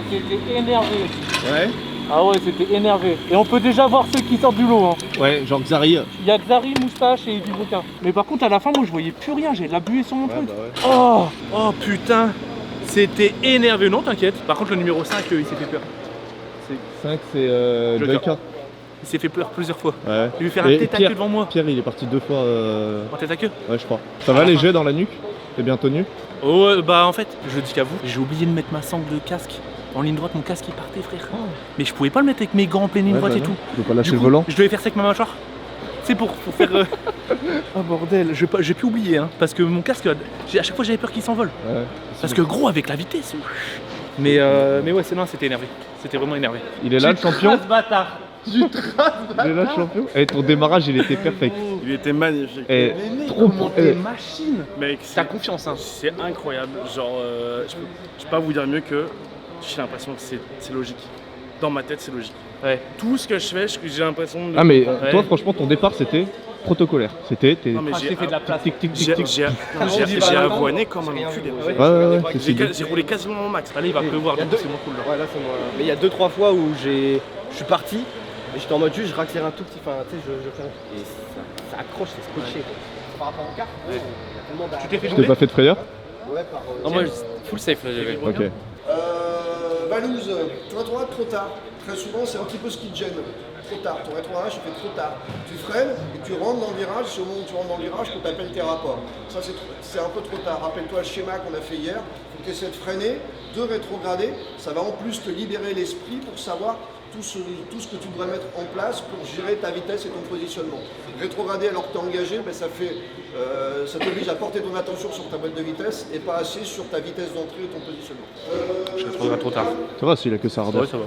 C'était énervé. Ouais. Ah ouais, c'était énervé. Et on peut déjà voir ceux qui sortent du lot. Hein. Ouais, genre Xari. Il y a Xari, Moustache et Vibrequin. Mais par contre, à la fin, moi, je voyais plus rien. J'ai de la buée sur mon truc. Bah ouais. Oh putain. C'était énervé. Non, t'inquiète. Par contre, le numéro 5, il s'est fait peur. 5, c'est Joker. Joker. Il s'est fait peur plusieurs fois. Ouais. Il lui faire un Et tête à Pierre- queue devant moi. Pierre, il est parti 2 fois. En tête à queue. Ouais, je crois. Ça va léger dans la nuque? T'es bien tenu? Oh, bah en fait, je le dis qu'à vous, j'ai oublié de mettre ma sangle de casque. En ligne droite, mon casque il partait, frère. Mais je pouvais pas le mettre avec mes gants en pleine ligne Ouais, droite bah et non. tout. Tu peux pas lâcher Du le coup, volant? je devais faire ça avec ma mâchoire. sais, pour faire. Oh bordel, j'ai pu oublier, hein, parce que mon casque, à chaque fois j'avais peur qu'il s'envole. Ouais. Parce que gros, avec la vitesse. Mais ouais, non, c'était énervé. C'était vraiment énervé. Il est là le champion. Bâtard. Il est là le champion. Et ton démarrage il était perfect. Il était magnifique. Et trop pour. Machine. Mec, T'as confiance, hein. c'est incroyable. Genre, je peux pas vous dire mieux que j'ai l'impression que c'est logique. Dans ma tête, c'est logique. Ouais. Tout ce que je fais, j'ai l'impression de. Ah mais Ouais. toi franchement ton départ c'était protocolaire. C'était Non, mais j'ai fait de la place. tic tic tic tic. j'ai avoiné comme un enculé. Ouais, c'est bien. J'ai roulé quasiment mon max. Allez, il va pleuvoir, Il y a donc deux- c'est moins cool là. Ouais, là c'est moi. Mais il y a 2-3 fois où je suis parti et j'étais en mode juste, je raccélère un tout petit, enfin tu sais, je fais et ça accroche, c'est scotché. Quoi. Par rapport au car, il y a tellement Tu t'es fait Tu t'es doubler pas fait de frayeur? Ouais, par. Non, moi, full safe là, j'avais. Ok. Valouz, tu rétrogrades trop tard. Très souvent, c'est un petit peu ce qui te gêne. Trop tard, ton rétrograde, tu fais trop tard. Tu freines et tu rentres dans le virage, c'est au moment où tu rentres dans le virage qu'on t'appelle tes rapports. Ça, c'est un peu trop tard. Rappelle-toi le schéma qu'on a fait hier. Il faut que tu essaies de freiner, de rétrograder. Ça va en plus te libérer l'esprit pour savoir tout ce que tu devrais mettre en place pour gérer ta vitesse et ton positionnement. Rétrograder alors que tu es engagé, ben ça t'oblige à porter ton attention sur ta boîte de vitesse et pas assez sur ta vitesse d'entrée et ton positionnement. Je rétrograde trop tard. Ça va s'il a que ça ardeur. Ouais, ça va.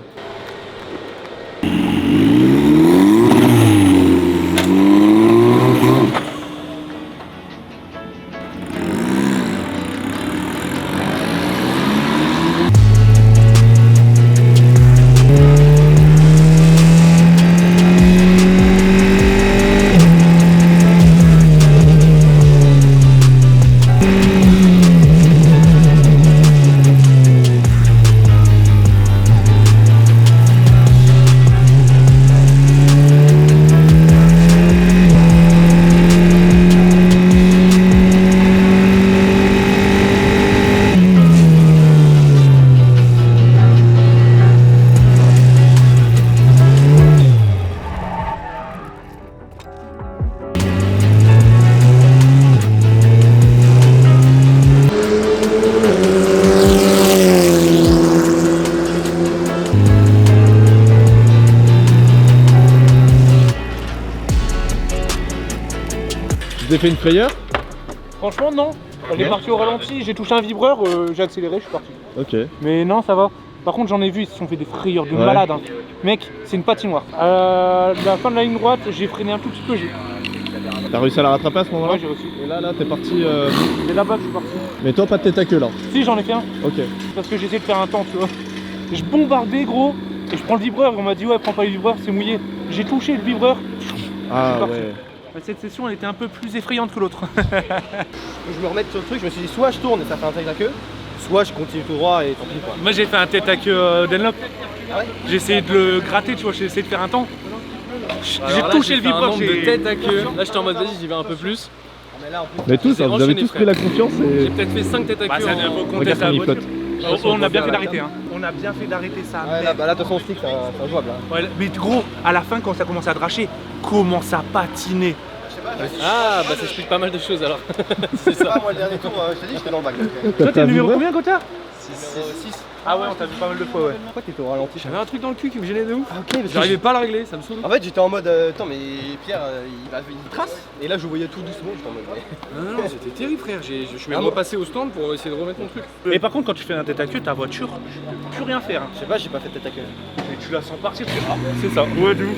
Tu t'es fait une frayeur? Franchement, non. On est parti au ralenti, j'ai touché un vibreur, j'ai accéléré, je suis parti. Ok. Mais non, ça va. Par contre, j'en ai vu, ils se sont fait des frayeurs de Ouais. malade. Hein. Mec, c'est une patinoire. À la fin de la ligne droite, j'ai freiné un tout petit peu. T'as réussi à la rattraper à ce moment-là? Ouais, j'ai reçu. Et là t'es parti. C'est là-bas que je suis parti. Mais toi pas de tête à queue là. Si, j'en ai fait un. Ok. Parce que j'essaie de faire un temps, tu vois. Je bombardais, gros. Et je prends le vibreur. On m'a dit, ouais, prends pas le vibreur, c'est mouillé. J'ai touché le vibreur. Ah parti. ouais. Cette session, elle était un peu plus effrayante que l'autre. Je me remets sur le truc, je me suis dit soit je tourne et ça fait un tête à queue, soit je continue tout droit et tant pis quoi. Moi, j'ai fait un tête à queue Dunlop. Ah ouais? J'ai essayé de le gratter, tu vois, j'ai essayé de faire un temps. J'ai Alors là, touché le fait un vibreur, nombre de tête à queue. Là, j'étais en mode vas-y, j'y vais un peu plus. Ah, mais là en plus. Mais tous, C'est vous avez enchaîné, tous pris la frère. confiance J'ai et. peut-être fait 5 têtes à Bah, queue. ça en- faut compter Regarde sa comme il voiture. flotte. On a bien fait d'arrêter, hein. On a bien fait d'arrêter ça. Ouais, là, bah là de toute façon stick c'est injouable. Hein. Ouais, mais gros, à la fin, quand ça commence à dracher, comment ça patinait. Ah, bah ça explique pas mal de choses alors. C'est Ah, ça. moi le dernier tour, je t'ai dit j'étais dans le bac. Toi, t'es le numéro vibreur? combien, Gotha 6. Ah ouais, on t'a vu pas mal de fois, ouais. Pourquoi t'étais au ralenti? J'avais un truc dans le cul qui me gênait de ouf. Ah, ok, parce que J'arrivais pas à le régler, ça me saoule. en fait j'étais en mode attends mais Pierre il trace et là je voyais tout doucement j'étais en mode mais... Non, c'était terrible, frère. Je suis même Ah bon repassé au stand pour essayer de remettre mon truc. Et par contre, quand tu fais un tête à queue, ta voiture, plus rien faire. Hein. Je sais pas, j'ai pas fait tête à queue. Et tu la sens partir, tu fais, ah, c'est ça. Ouais, de ouf.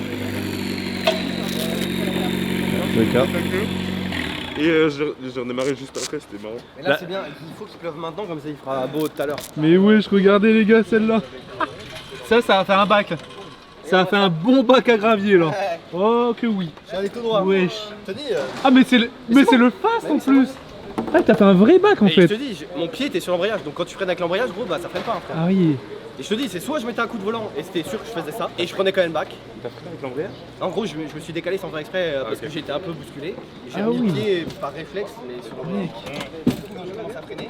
C'est le cas. Et j'ai redémarré juste après, c'était marrant. Mais là c'est bien, il faut qu'il pleuve maintenant comme ça il fera beau tout à l'heure. Mais wesh, regardez les gars celle-là. Ça a fait un bac. Ça a fait un bon bac à gravier, là. Oh, que oui. Je suis allé tout droit. Wesh. Je te dis, Ah, mais c'est le fast en c'est plus. Ah, t'as fait un vrai bac en et je fait. te dis, mon pied était sur l'embrayage donc quand tu freines avec l'embrayage gros bah ça freine pas hein, frère. Ah oui. Et je te dis c'est soit je mettais un coup de volant et c'était sûr que je faisais ça et je prenais quand même le bac. T'as fait avec l'embrayage? En gros je me suis décalé sans faire exprès parce que j'étais un peu bousculé. Et j'ai Ah mis oui. le pied par réflexe mais sur l'embrayage. Je commence à freiner.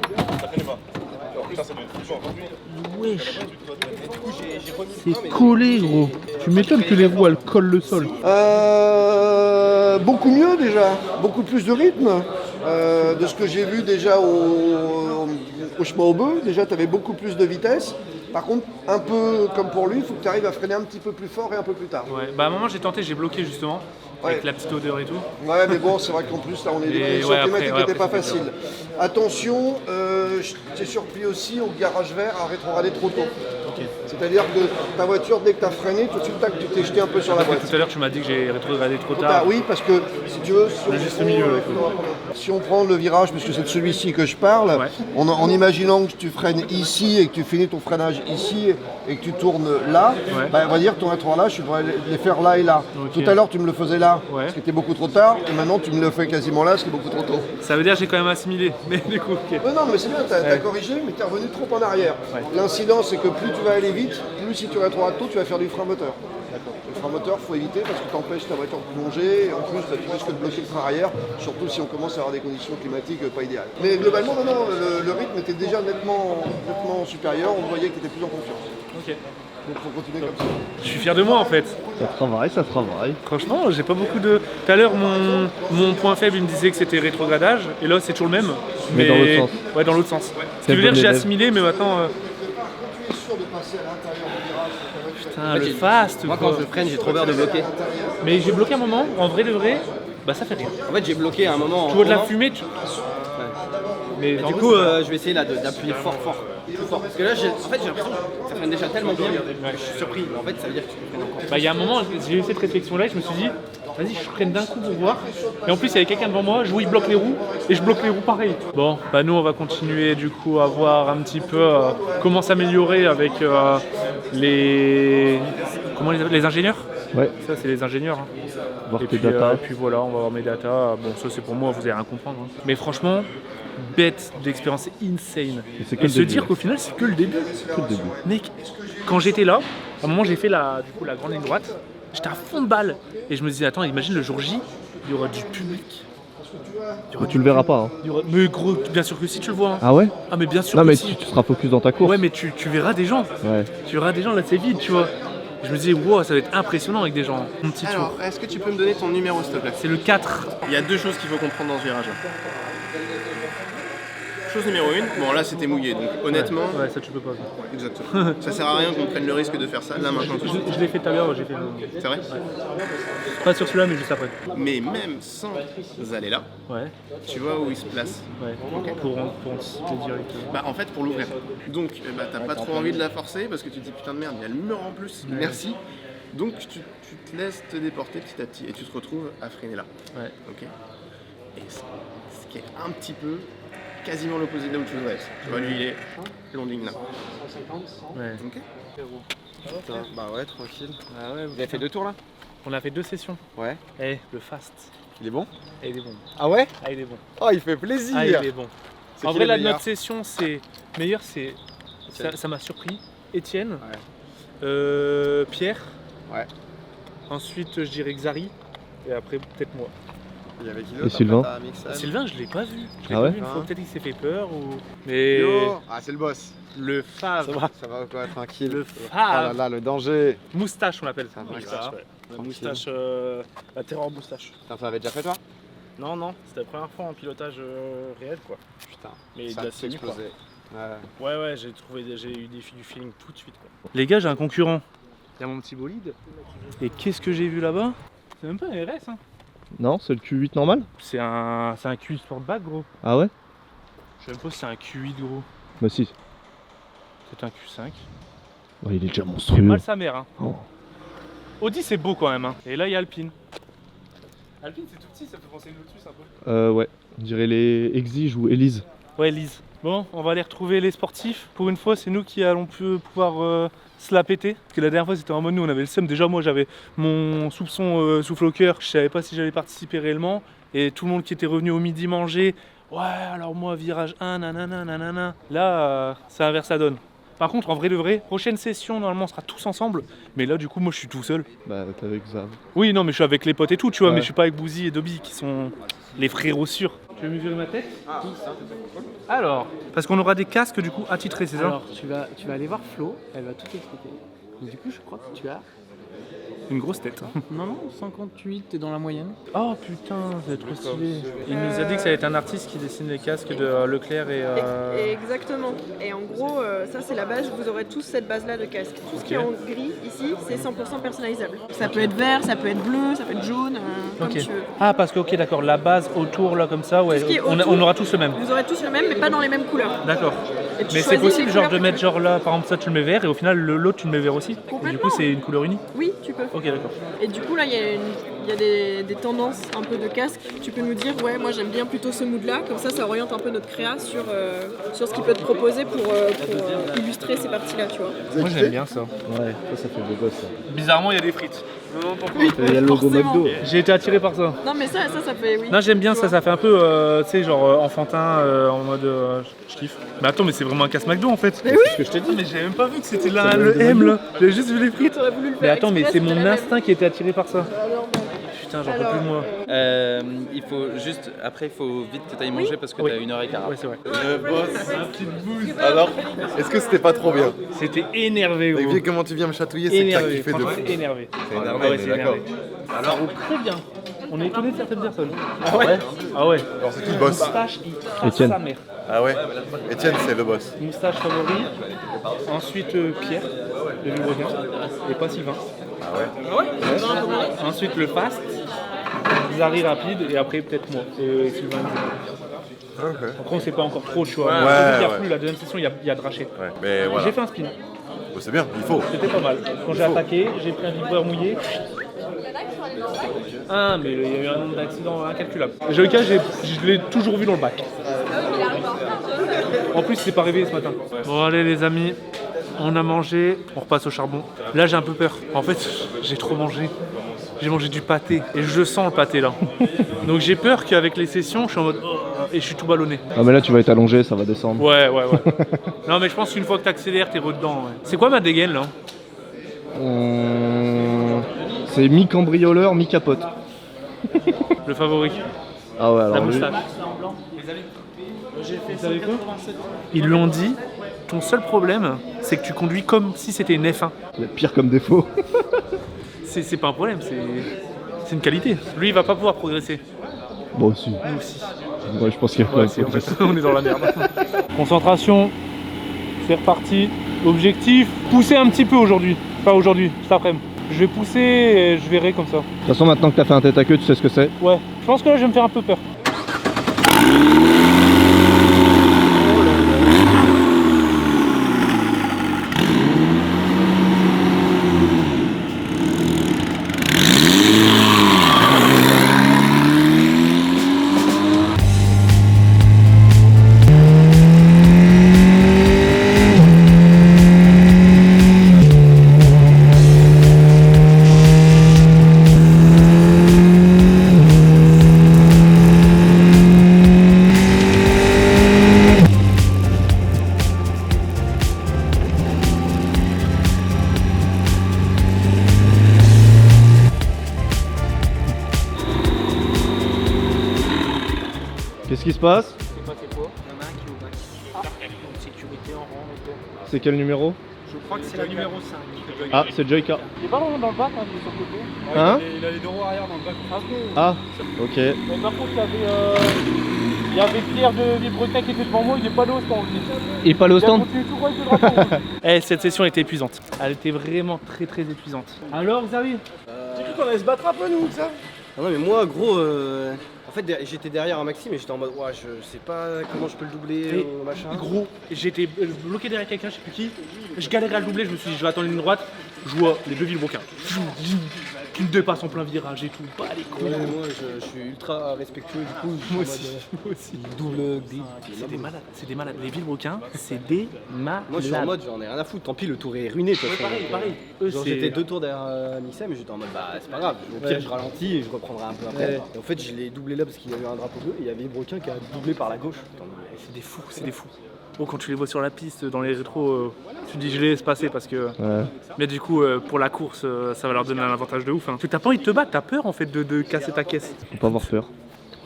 Wesh. Et du coup j'ai remis le C'est frein, mais- collé, gros. Tu m'étonnes que les roues elles collent le sol. Beaucoup mieux déjà, beaucoup plus de rythme. De ce que j'ai vu déjà au chemin au bœuf, déjà tu avais beaucoup plus de vitesse. Par contre, un peu comme pour lui, il faut que tu arrives à freiner un petit peu plus fort et un peu plus tard. Ouais, bah à un moment j'ai tenté, j'ai bloqué justement. avec la petite odeur et tout. Ouais, mais bon, c'est vrai qu'en plus, là, on est des conditions climatiques qui n'étaient pas faciles. Attention, je t'ai surpris aussi au garage vert à rétrograder trop tôt. C'est-à-dire que ta voiture, dès que tu as freiné, tout de suite, tac, tu t'es jeté un peu sur la boîte. Tout à l'heure, tu m'as dit que j'ai rétrogradé trop tard. Oui, parce que si tu veux, si on prend le virage, parce que c'est de celui-ci que je parle, en imaginant que tu freines ici et que tu finis ton freinage ici et que tu tournes là, on va dire que ton rétrograde, tu devrais les faire là et là. Tout à l'heure, tu me le faisais là, ce qui était beaucoup trop tard, et maintenant, tu me le fais quasiment là, ce qui est beaucoup trop tôt. Ça veut dire que j'ai quand même assimilé, mais du coup, ok. Non, mais c'est bien, tu as corrigé, mais tu es revenu trop en arrière. L'incident, c'est que plus tu vas aller vite, plus si tu rétrogrades tôt, tu vas faire du frein moteur. Le frein moteur, il faut éviter parce que tu empêches ta voiture de plonger et en plus tu risques de bloquer le frein arrière, surtout si on commence à avoir des conditions climatiques pas idéales. Mais globalement, non, le rythme était déjà nettement supérieur, on voyait que tu étais plus en confiance. Ok. Donc il faut continuer comme ça. Je suis fier de moi en fait. Ça travaille. Franchement, j'ai pas beaucoup de... Tout à l'heure, mon point faible, il me disait que c'était rétrogradage, et là c'est toujours le même. Mais dans l'autre sens. Ouais, dans l'autre sens. Ce qui veut dire que j'ai assimilé, mais maintenant... Tu es sûr de passer à l'intérieur du virage. Putain, le fast. Moi, quand je freine, j'ai trop peur de bloquer. Mais j'ai bloqué un moment, en vrai de vrai, bah ça fait rien. En fait, j'ai bloqué à un moment. Tu vois de la fumée, tu... Mais du coup, je vais essayer là d'appuyer fort. Parce que là, j'ai l'impression que ça freine déjà tellement bien. Je suis surpris. Mais en fait, ça veut dire que tu freines encore. Bah, il y a un moment, j'ai eu cette réflexion-là et je me suis dit, vas-y, je freine d'un coup pour voir. Et en plus, il y avait quelqu'un devant moi, je vois, il bloque les roues et je bloque les roues pareil. Bon, bah nous, on va continuer du coup à voir un petit peu comment s'améliorer avec les ingénieurs. Ouais. Ça, c'est les ingénieurs. Hein. Voir Et tes puis, datas. et puis voilà, on va voir mes datas. Bon, ça, c'est pour moi, vous allez rien comprendre. Hein. Mais franchement, bête d'expérience, c'est insane. Et se dire qu'au final, c'est que le début. Que le début. Mec, quand j'étais là, à un moment, j'ai fait la grande ligne droite. J'étais à fond de balle. Et je me disais, attends, imagine le jour J, il y aura du public. Tu le verras pas. Hein. Mais gros, bien sûr que si tu le vois. Hein. Ah ouais? Ah mais bien sûr Non que mais si. tu seras focus dans ta course. Ouais mais tu verras des gens. Ouais. Tu verras des gens, là c'est vide, tu vois. Je me disais, wow, ça va être impressionnant avec des gens. Mon petit tour. Alors, est-ce que tu peux me donner ton numéro s'il te plaît? C'est le 4. Il y a deux choses qu'il faut comprendre dans ce virage. Chose numéro 1, bon là c'était mouillé, donc honnêtement... Ouais, ça tu peux pas. Exactement. Ça sert à rien qu'on prenne le risque de faire ça, là maintenant tout de suite. Je l'ai fait tout à l'heure, j'ai fait le... C'est vrai? Pas sur celui-là, mais juste après. Mais même sans aller là, tu vois où il se place. Ouais, okay. Pour anticiper directement. Bah en fait pour l'ouvrir. Donc t'as pas trop envie de la forcer parce que tu te dis putain de merde, il y a le mur en plus, merci. Donc tu te laisses te déporter petit à petit et tu te retrouves à freiner là. Ouais. Ok. Et ce qui est un petit peu quasiment l'opposé de là où tu voudrais être. Tu vois, lui il est long ligne là. Ouais. Ok. Putain, bah ouais, tranquille. Ah ouais, vous avez fait 2 tours là? On a fait 2 sessions. Ouais. Eh, le fast. Il est bon? Il est bon. Ah ouais? Ah, il est bon. Oh, il fait plaisir! Ah, il est bon. En vrai, là, notre session, c'est meilleur, c'est. Ça m'a surpris. Étienne. Ouais. Pierre. Ouais. Ensuite, je dirais Xari. Et après, peut-être moi. Il y avait qui et Sylvain? Sylvain, je l'ai pas vu. Je l'ai ah pas ouais? vu une fois. Peut-être qu'il s'est fait peur ou. Mais. Yo ah, c'est le boss. Le Fave. Ça va quoi, tranquille. Le Fave. Ah là là, le danger. Moustache, on l'appelle. Ça va, moustache, ouais. La moustache, la terreur moustache. Putain, ça avait déjà fait toi? Non, c'était la première fois en pilotage réel quoi. Putain, mais ça de la a explosé. Ouais, j'ai eu du feeling tout de suite quoi. Les gars, j'ai un concurrent. Il y a mon petit bolide. Et qu'est-ce que j'ai vu là-bas? C'est même pas un RS hein. Non, c'est le Q8 normal? C'est un Q8 Sportback gros. Ah ouais? Je sais même pas si c'est un Q8 gros. Bah si. C'est un Q5. Ouais, il est déjà Il monstrueux. fait mal sa mère hein. Oh. Audi c'est beau quand même hein. Et là il y a Alpine. Alpine c'est tout petit, ça fait penser à une Lotus un peu. Ouais, on dirait les Exige ou Elise. Ouais Elise. Bon, on va aller retrouver les sportifs. Pour une fois, c'est nous qui allons pouvoir se la péter. Parce que la dernière fois, c'était en mode nous, on avait le seum. Déjà, moi, j'avais mon soupçon souffle au cœur. Je savais pas si j'allais participer réellement. Et tout le monde qui était revenu au midi manger. Ouais, alors moi, virage 1, nanana, nanana. Là, ça inverse la donne. Par contre, en vrai de vrai, prochaine session, normalement, on sera tous ensemble. Mais là, du coup, moi, je suis tout seul. Bah, t'es avec Xav. Oui, non, mais je suis avec les potes et tout, tu vois. Ouais. Mais je suis pas avec Bouzy et Dobby qui sont les frérots sûrs. Tu veux mesurer ma tête? Alors, parce qu'on aura des casques du coup attitrés, c'est ça? Alors, tu vas aller voir Flo, elle va tout expliquer. Donc, du coup, je crois que tu as Une grosse tête. Non, non, 58, t'es dans la moyenne. Oh putain, c'est trop stylé. Il nous a dit que ça allait être un artiste qui dessine les casques de Leclerc et... Exactement. Et en gros, ça c'est la base, vous aurez tous cette base-là de casque. Tout ce qui est en gris ici, c'est 100% personnalisable. Ça peut être vert, ça peut être bleu, ça peut être jaune, comme tu veux. Ah parce que ok d'accord, la base autour là comme ça, ouais, on aura tous le même. Vous aurez tous le même, mais pas dans les mêmes couleurs. D'accord. Mais c'est possible genre de mettre genre là, par exemple ça tu le mets vert et au final l'autre tu le mets vert aussi. Et du coup c'est une couleur unie. Oui, tu peux. Ok d'accord. Et du coup là il y a des tendances un peu de casque. Tu peux nous dire ouais moi j'aime bien plutôt ce mood là, comme ça oriente un peu notre créa sur ce qu'il peut te proposer pour illustrer ces parties là, tu vois. Moi j'aime bien ça. Ouais, ça fait beau gosse ça. Bizarrement il y a des frites. Non, pourquoi Il y a le logo McDo. J'ai été attiré par ça. Non mais ça fait oui. Non j'aime bien ça, ça fait un peu tu sais genre enfantin en mode je kiffe. Mais attends mais c'est vraiment un casse McDo en fait. Mais oui. C'est ce que je t'ai dit mais j'avais même pas vu que c'était là le M là. J'avais juste vu les frites. Mais attends mais c'est mon instinct qui était attiré par ça. Putain j'en peux plus moi. Il faut juste, après il faut vite que tu ailles manger parce que t'as 1h15. Ouais c'est vrai. Alors, est-ce que c'était pas trop bien? C'était énervé T'as gros. vu comment tu viens me chatouiller, c'est que t'as Énervé, kiffé de franchement fou. énervé. C'est énervé, Ouais, on est c'est d'accord. énervé. Alors très bien. On est étonné de certaines personnes. Ah ouais? Ah ouais. Alors c'est qui le boss? Moustache, il trace Étienne. sa mère. Ah ouais, Étienne c'est le boss. Moustache favori. Ensuite Pierre, le Villebrequin. Et pas Sylvain. Ah ouais? Ouais. Ensuite le fast. Zari rapide et après peut-être moi. Et Sylvain. Ok. Après on sait pas encore trop tu vois. Ouais, Il y a ouais. plus la deuxième session, il y a Draché. Ouais, mais voilà. J'ai fait un spin. Bon, c'est bien, il faut. C'était pas mal. Quand j'ai attaqué, j'ai pris un vibreur mouillé. Ah mais il y a eu un nombre d'accidents incalculable. Joyka, je l'ai toujours vu dans le bac. En plus, il s'est pas réveillé ce matin. Bon allez les amis, on a mangé, on repasse au charbon. Là j'ai un peu peur. En fait, j'ai trop mangé. J'ai mangé du pâté et je sens le pâté là. Donc j'ai peur qu'avec les sessions, je suis en mode oh, et je suis tout ballonné. Ah mais là tu vas être allongé, ça va descendre. Ouais. Non mais je pense qu'une fois que t'accélères, t'es redans. Ouais. C'est quoi ma dégaine là? C'est mi-cambrioleur, mi-capote. Le favori. Ah ouais alors La lui- moustache. Vous savez quoi? Ils lui ont dit, ton seul problème, c'est que tu conduis comme si c'était une F1. le pire comme défaut. C'est pas un problème, c'est une qualité. Lui, il va pas pouvoir progresser. Bon aussi. Nous aussi. Ouais je pense qu'il y a Ouais, en fait, on est dans la merde. Concentration, c'est reparti. Objectif, pousser un petit peu aujourd'hui. Pas aujourd'hui, cet après-midi. Je vais pousser et je verrai comme ça. De toute façon maintenant que t'as fait un tête à queue, tu sais ce que c'est. Ouais, je pense que là, je vais me faire un peu peur. Qu'est-ce qui se passe? C'est quoi, c'est quoi? Il y en a un qui est au bac. Sécurité en rang et tout. C'est quel numéro? Je crois que c'est la numéro 5. Ah c'est Joyka. Il est pas vraiment dans le bac, hein, il est sur le côté. Hein? Il a les deux roues arrière dans le bac. Ah ok. Mais par contre, il y avait Pierre de Villebrequin qui était devant moi, il n'est pas là au stand. Et pas le stand? continue tout droit avec le drapeau. Cette session était épuisante. Elle était vraiment très épuisante. Alors, Xavier? J'ai cru qu'on allait se battre un peu nous, ça. Ah non mais moi gros, en fait j'étais derrière un maxi mais j'étais en mode ouais je sais pas comment je peux le doubler ou machin. Gros, j'étais bloqué derrière quelqu'un, je sais plus qui. Je galérais à le doubler, je me suis dit je vais attendre une droite. Je vois les deux Villebrequin qui me dépassent en plein virage et tout. Pas les couilles. Ouais, moi je suis ultra respectueux du coup. Moi aussi. Double C'est des malades. Les Villebrequins, c'est des malades. Moi je suis en mode j'en ai rien à foutre, tant pis le tour est ruiné de toute façon. Pareil. Genre j'étais 2 tours derrière Mixem mais j'étais en mode bah c'est pas grave, au pire je ralentis et je reprendrai un peu après. Et en fait je l'ai doublé là parce qu'il y a eu un drapeau bleu et il y avait Villebrequin qui a doublé par la gauche. C'est des fous. Bon, quand tu les vois sur la piste, dans les rétros, tu te dis je les laisse passer parce que... Ouais. Mais du coup, pour la course, ça va leur donner un avantage de ouf. Hein. T'as pas envie de te battre, t'as peur en fait de casser ta caisse. Faut pas avoir peur.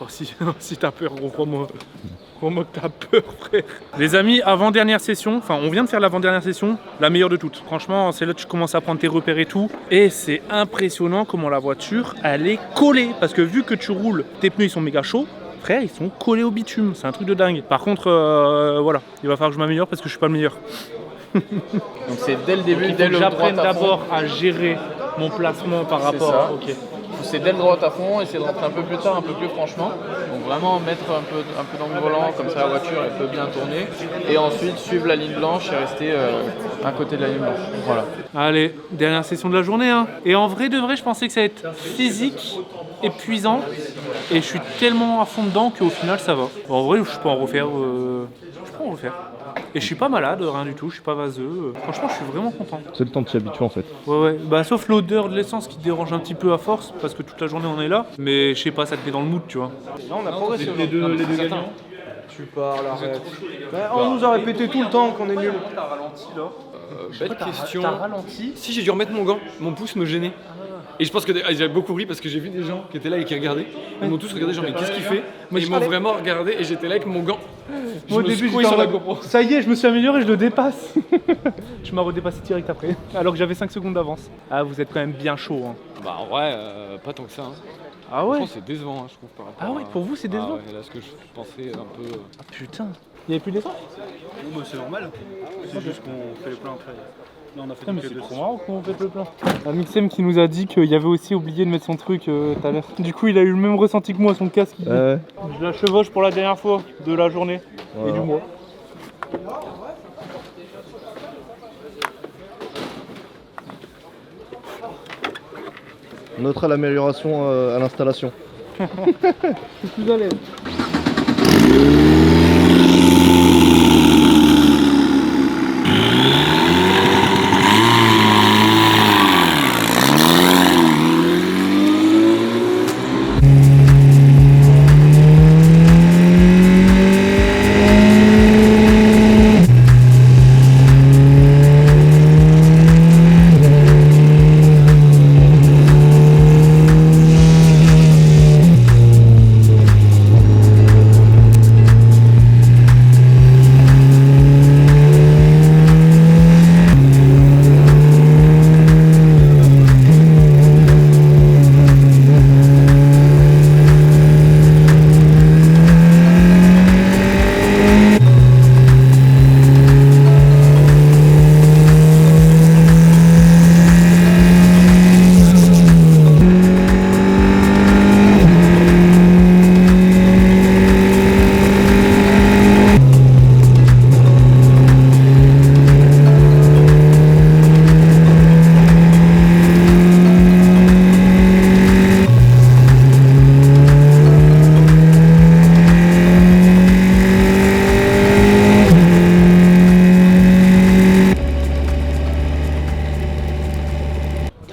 Oh si, si t'as peur, gros, crois-moi. Comment que t'as peur, frère? Les amis, avant-dernière session, enfin on vient de faire l'avant-dernière session, la meilleure de toutes. Franchement, c'est là que tu commences à prendre tes repères et tout. Et c'est impressionnant comment la voiture, elle est collée. Parce que vu que tu roules, tes pneus ils sont méga chauds. Frère, ils sont collés au bitume, c'est un truc de dingue. Par contre, voilà, il va falloir que je m'améliore parce que je suis pas le meilleur. Donc c'est dès le début, dès le droit j'apprenne d'abord à gérer mon placement par rapport à... Ok. C'est dès le droit à fond, essayer de rentrer un peu plus tard, un peu plus franchement. Donc vraiment mettre un peu dans le volant, comme ça la voiture elle peut bien tourner. Et ensuite suivre la ligne blanche et rester à côté de la ligne blanche. Voilà. Allez, dernière session de la journée. Hein. Et en vrai de vrai, je pensais que ça allait être physique, épuisant. Et je suis tellement à fond dedans qu'au final ça va. En vrai, je peux en refaire. Et je suis pas malade, rien du tout, je suis pas vaseux. Franchement, je suis vraiment content. C'est le temps de s'y habituer en fait. Ouais. Bah, sauf l'odeur de l'essence qui te dérange un petit peu à force, parce que toute la journée on est là. Mais je sais pas, ça te met dans le mood, tu vois. Non, on a progressé. Les deux gagnants. Tu parles, arrête. On nous a répété tout le temps qu'on est nuls. T'as ralenti là Bête question. T'as ralenti? Si, j'ai dû remettre mon gant, mon pouce me gênait. Et je pense que j'avais beaucoup ri parce que j'ai vu des gens qui étaient là et qui regardaient. Ils m'ont tous regardé, genre mais qu'est-ce qu'il fait? Et ils m'ont vraiment regardé et j'étais là avec mon gant. Moi au début j'étais en mode, ça y est, je me suis amélioré, je le dépasse. Tu m'as redépassé direct après, alors que j'avais 5 secondes d'avance. Ah, vous êtes quand même bien chaud. Hein. Bah en vrai, pas tant que ça. Hein. Ah ouais? C'est décevant, hein, je trouve. Par rapport ah ouais, pour vous c'est décevant? Ouais, là ce que je pensais un peu. Ah putain, il n'y avait plus d'essence? Bah, c'est normal, c'est juste qu'on fait le plein après. Là, on a fait mais c'est trop marrant qu'on fait le plein. Mixem qui nous a dit qu'il avait aussi oublié de mettre son truc tout à l'heure. Du coup, il a eu le même ressenti que moi, son casque. Je la chevauche pour la dernière fois de la journée et du mois. On notera l'amélioration à l'installation. C'est plus à l'aise.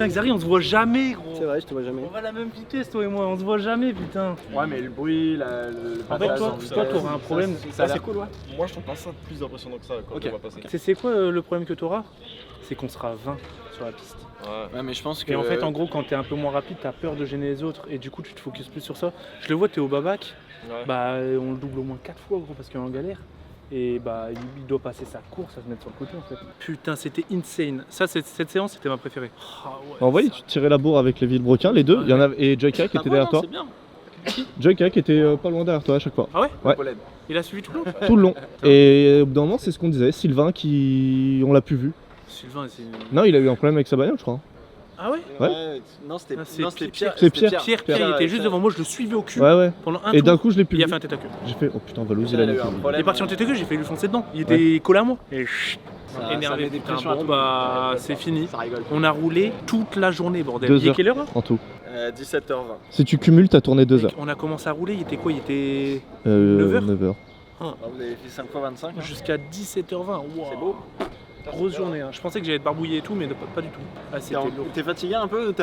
Xari, on se voit jamais, gros. C'est vrai, je te vois jamais. On va à la même vitesse, toi et moi, on se voit jamais, putain. Ouais, mais le bruit, le en fait, toi, t'auras un problème. Ça, c'est cool, ouais. Moi, je trouve pas ça plus impressionnant que ça quand on va passer. C'est quoi le problème que t'auras? C'est qu'on sera 20 sur la piste. Ouais, mais je pense que. Et en fait, en gros, quand t'es un peu moins rapide, t'as peur de gêner les autres et du coup, tu te focuses plus sur ça. Je le vois, t'es au babac, bah on le double au moins 4 fois, gros, parce qu'il est en galère. Et bah il doit passer sa course à se mettre sur le côté en fait. Putain, c'était insane. Ça, cette séance, c'était ma préférée. En vrai, tu tirais la bourre avec les Villebrequins, les deux. Il y en avait et Joyka qui était derrière toi. Joyka qui était pas loin derrière toi à chaque fois. Ah ouais? Ouais. Il a suivi tout le long? Tout le long. Et au bout d'un moment, c'est ce qu'on disait. Sylvain qui. On l'a plus vu. Sylvain, c'est. Non, il a eu un problème avec sa bagnole, je crois. Ah ouais? Ouais. Non, c'était Pierre. C'est Pierre. Pierre, il était juste devant moi, je le suivais au cul. Ouais. Pendant un et tour, d'un coup, je l'ai plus vu. Il a fait un tête à queue. J'ai fait, oh putain, Valouz, il a eu un problème. Il est parti en tête à queue, j'ai fait lui foncer dedans. Il était collé à moi. Et énervé, putain. Bon, bah, c'est fini. On a roulé toute la journée, bordel. 2 Il est quelle heure? En tout. 17h20. Si tu cumules, t'as tourné 2 heures. On a commencé à rouler, il était quoi? Il était 9h. 9h. Vous avez fait 5 x 25 jusqu'à 17h20. Wow. C'est beau. Grosse journée, hein. Je pensais que j'allais être barbouillé et tout, mais pas du tout. Ah, T'es fatigué un peu?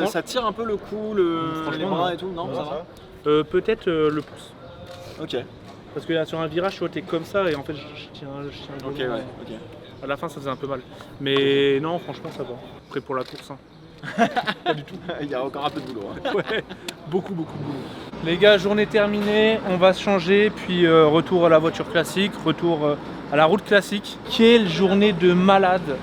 Ça tire un peu le cou, les bras et tout? Non, ça va? Peut-être le pouce. Ok. Parce que là, sur un virage, tu vois, t'es comme ça et en fait, je tiens le Ok, volant. ouais, ok. À la fin, ça faisait un peu mal. Mais non, franchement, ça va. Prêt pour la course. Hein. Pas du tout. Il y a encore un peu de boulot. Hein. Ouais, beaucoup de boulot. Les gars, journée terminée, on va se changer, puis retour à la voiture classique, retour à la route classique. Quelle journée de malade.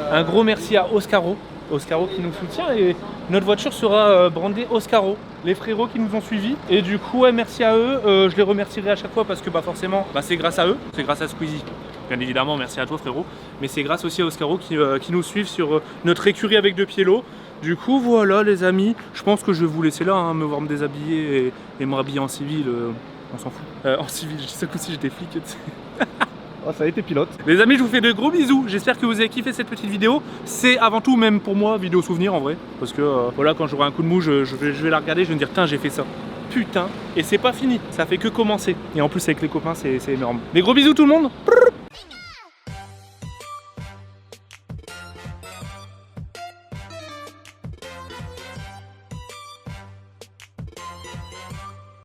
Un gros merci à Oscaro qui nous soutient et notre voiture sera brandée Oscaro, les frérots qui nous ont suivis. Et du coup, ouais, merci à eux, je les remercierai à chaque fois parce que forcément, c'est grâce à eux, c'est grâce à Squeezie. Bien évidemment, merci à toi frérot, mais c'est grâce aussi à Oscaro qui nous suivent sur notre écurie avec 2 pieds l'eau. Du coup, voilà les amis, je pense que je vais vous laisser là, hein, me voir me déshabiller et me rhabiller en civil, on s'en fout. En civil, ce coup-ci j'étais flic, tu sais. Oh, ça a été pilote. Les amis, je vous fais de gros bisous. J'espère que vous avez kiffé cette petite vidéo. C'est avant tout, même pour moi, vidéo souvenir en vrai. Parce que voilà, quand j'aurai un coup de mou, je vais la regarder, je vais me dire, putain, j'ai fait ça. Putain. Et c'est pas fini, ça fait que commencer. Et en plus, avec les copains, c'est énorme. Des gros bisous tout le monde.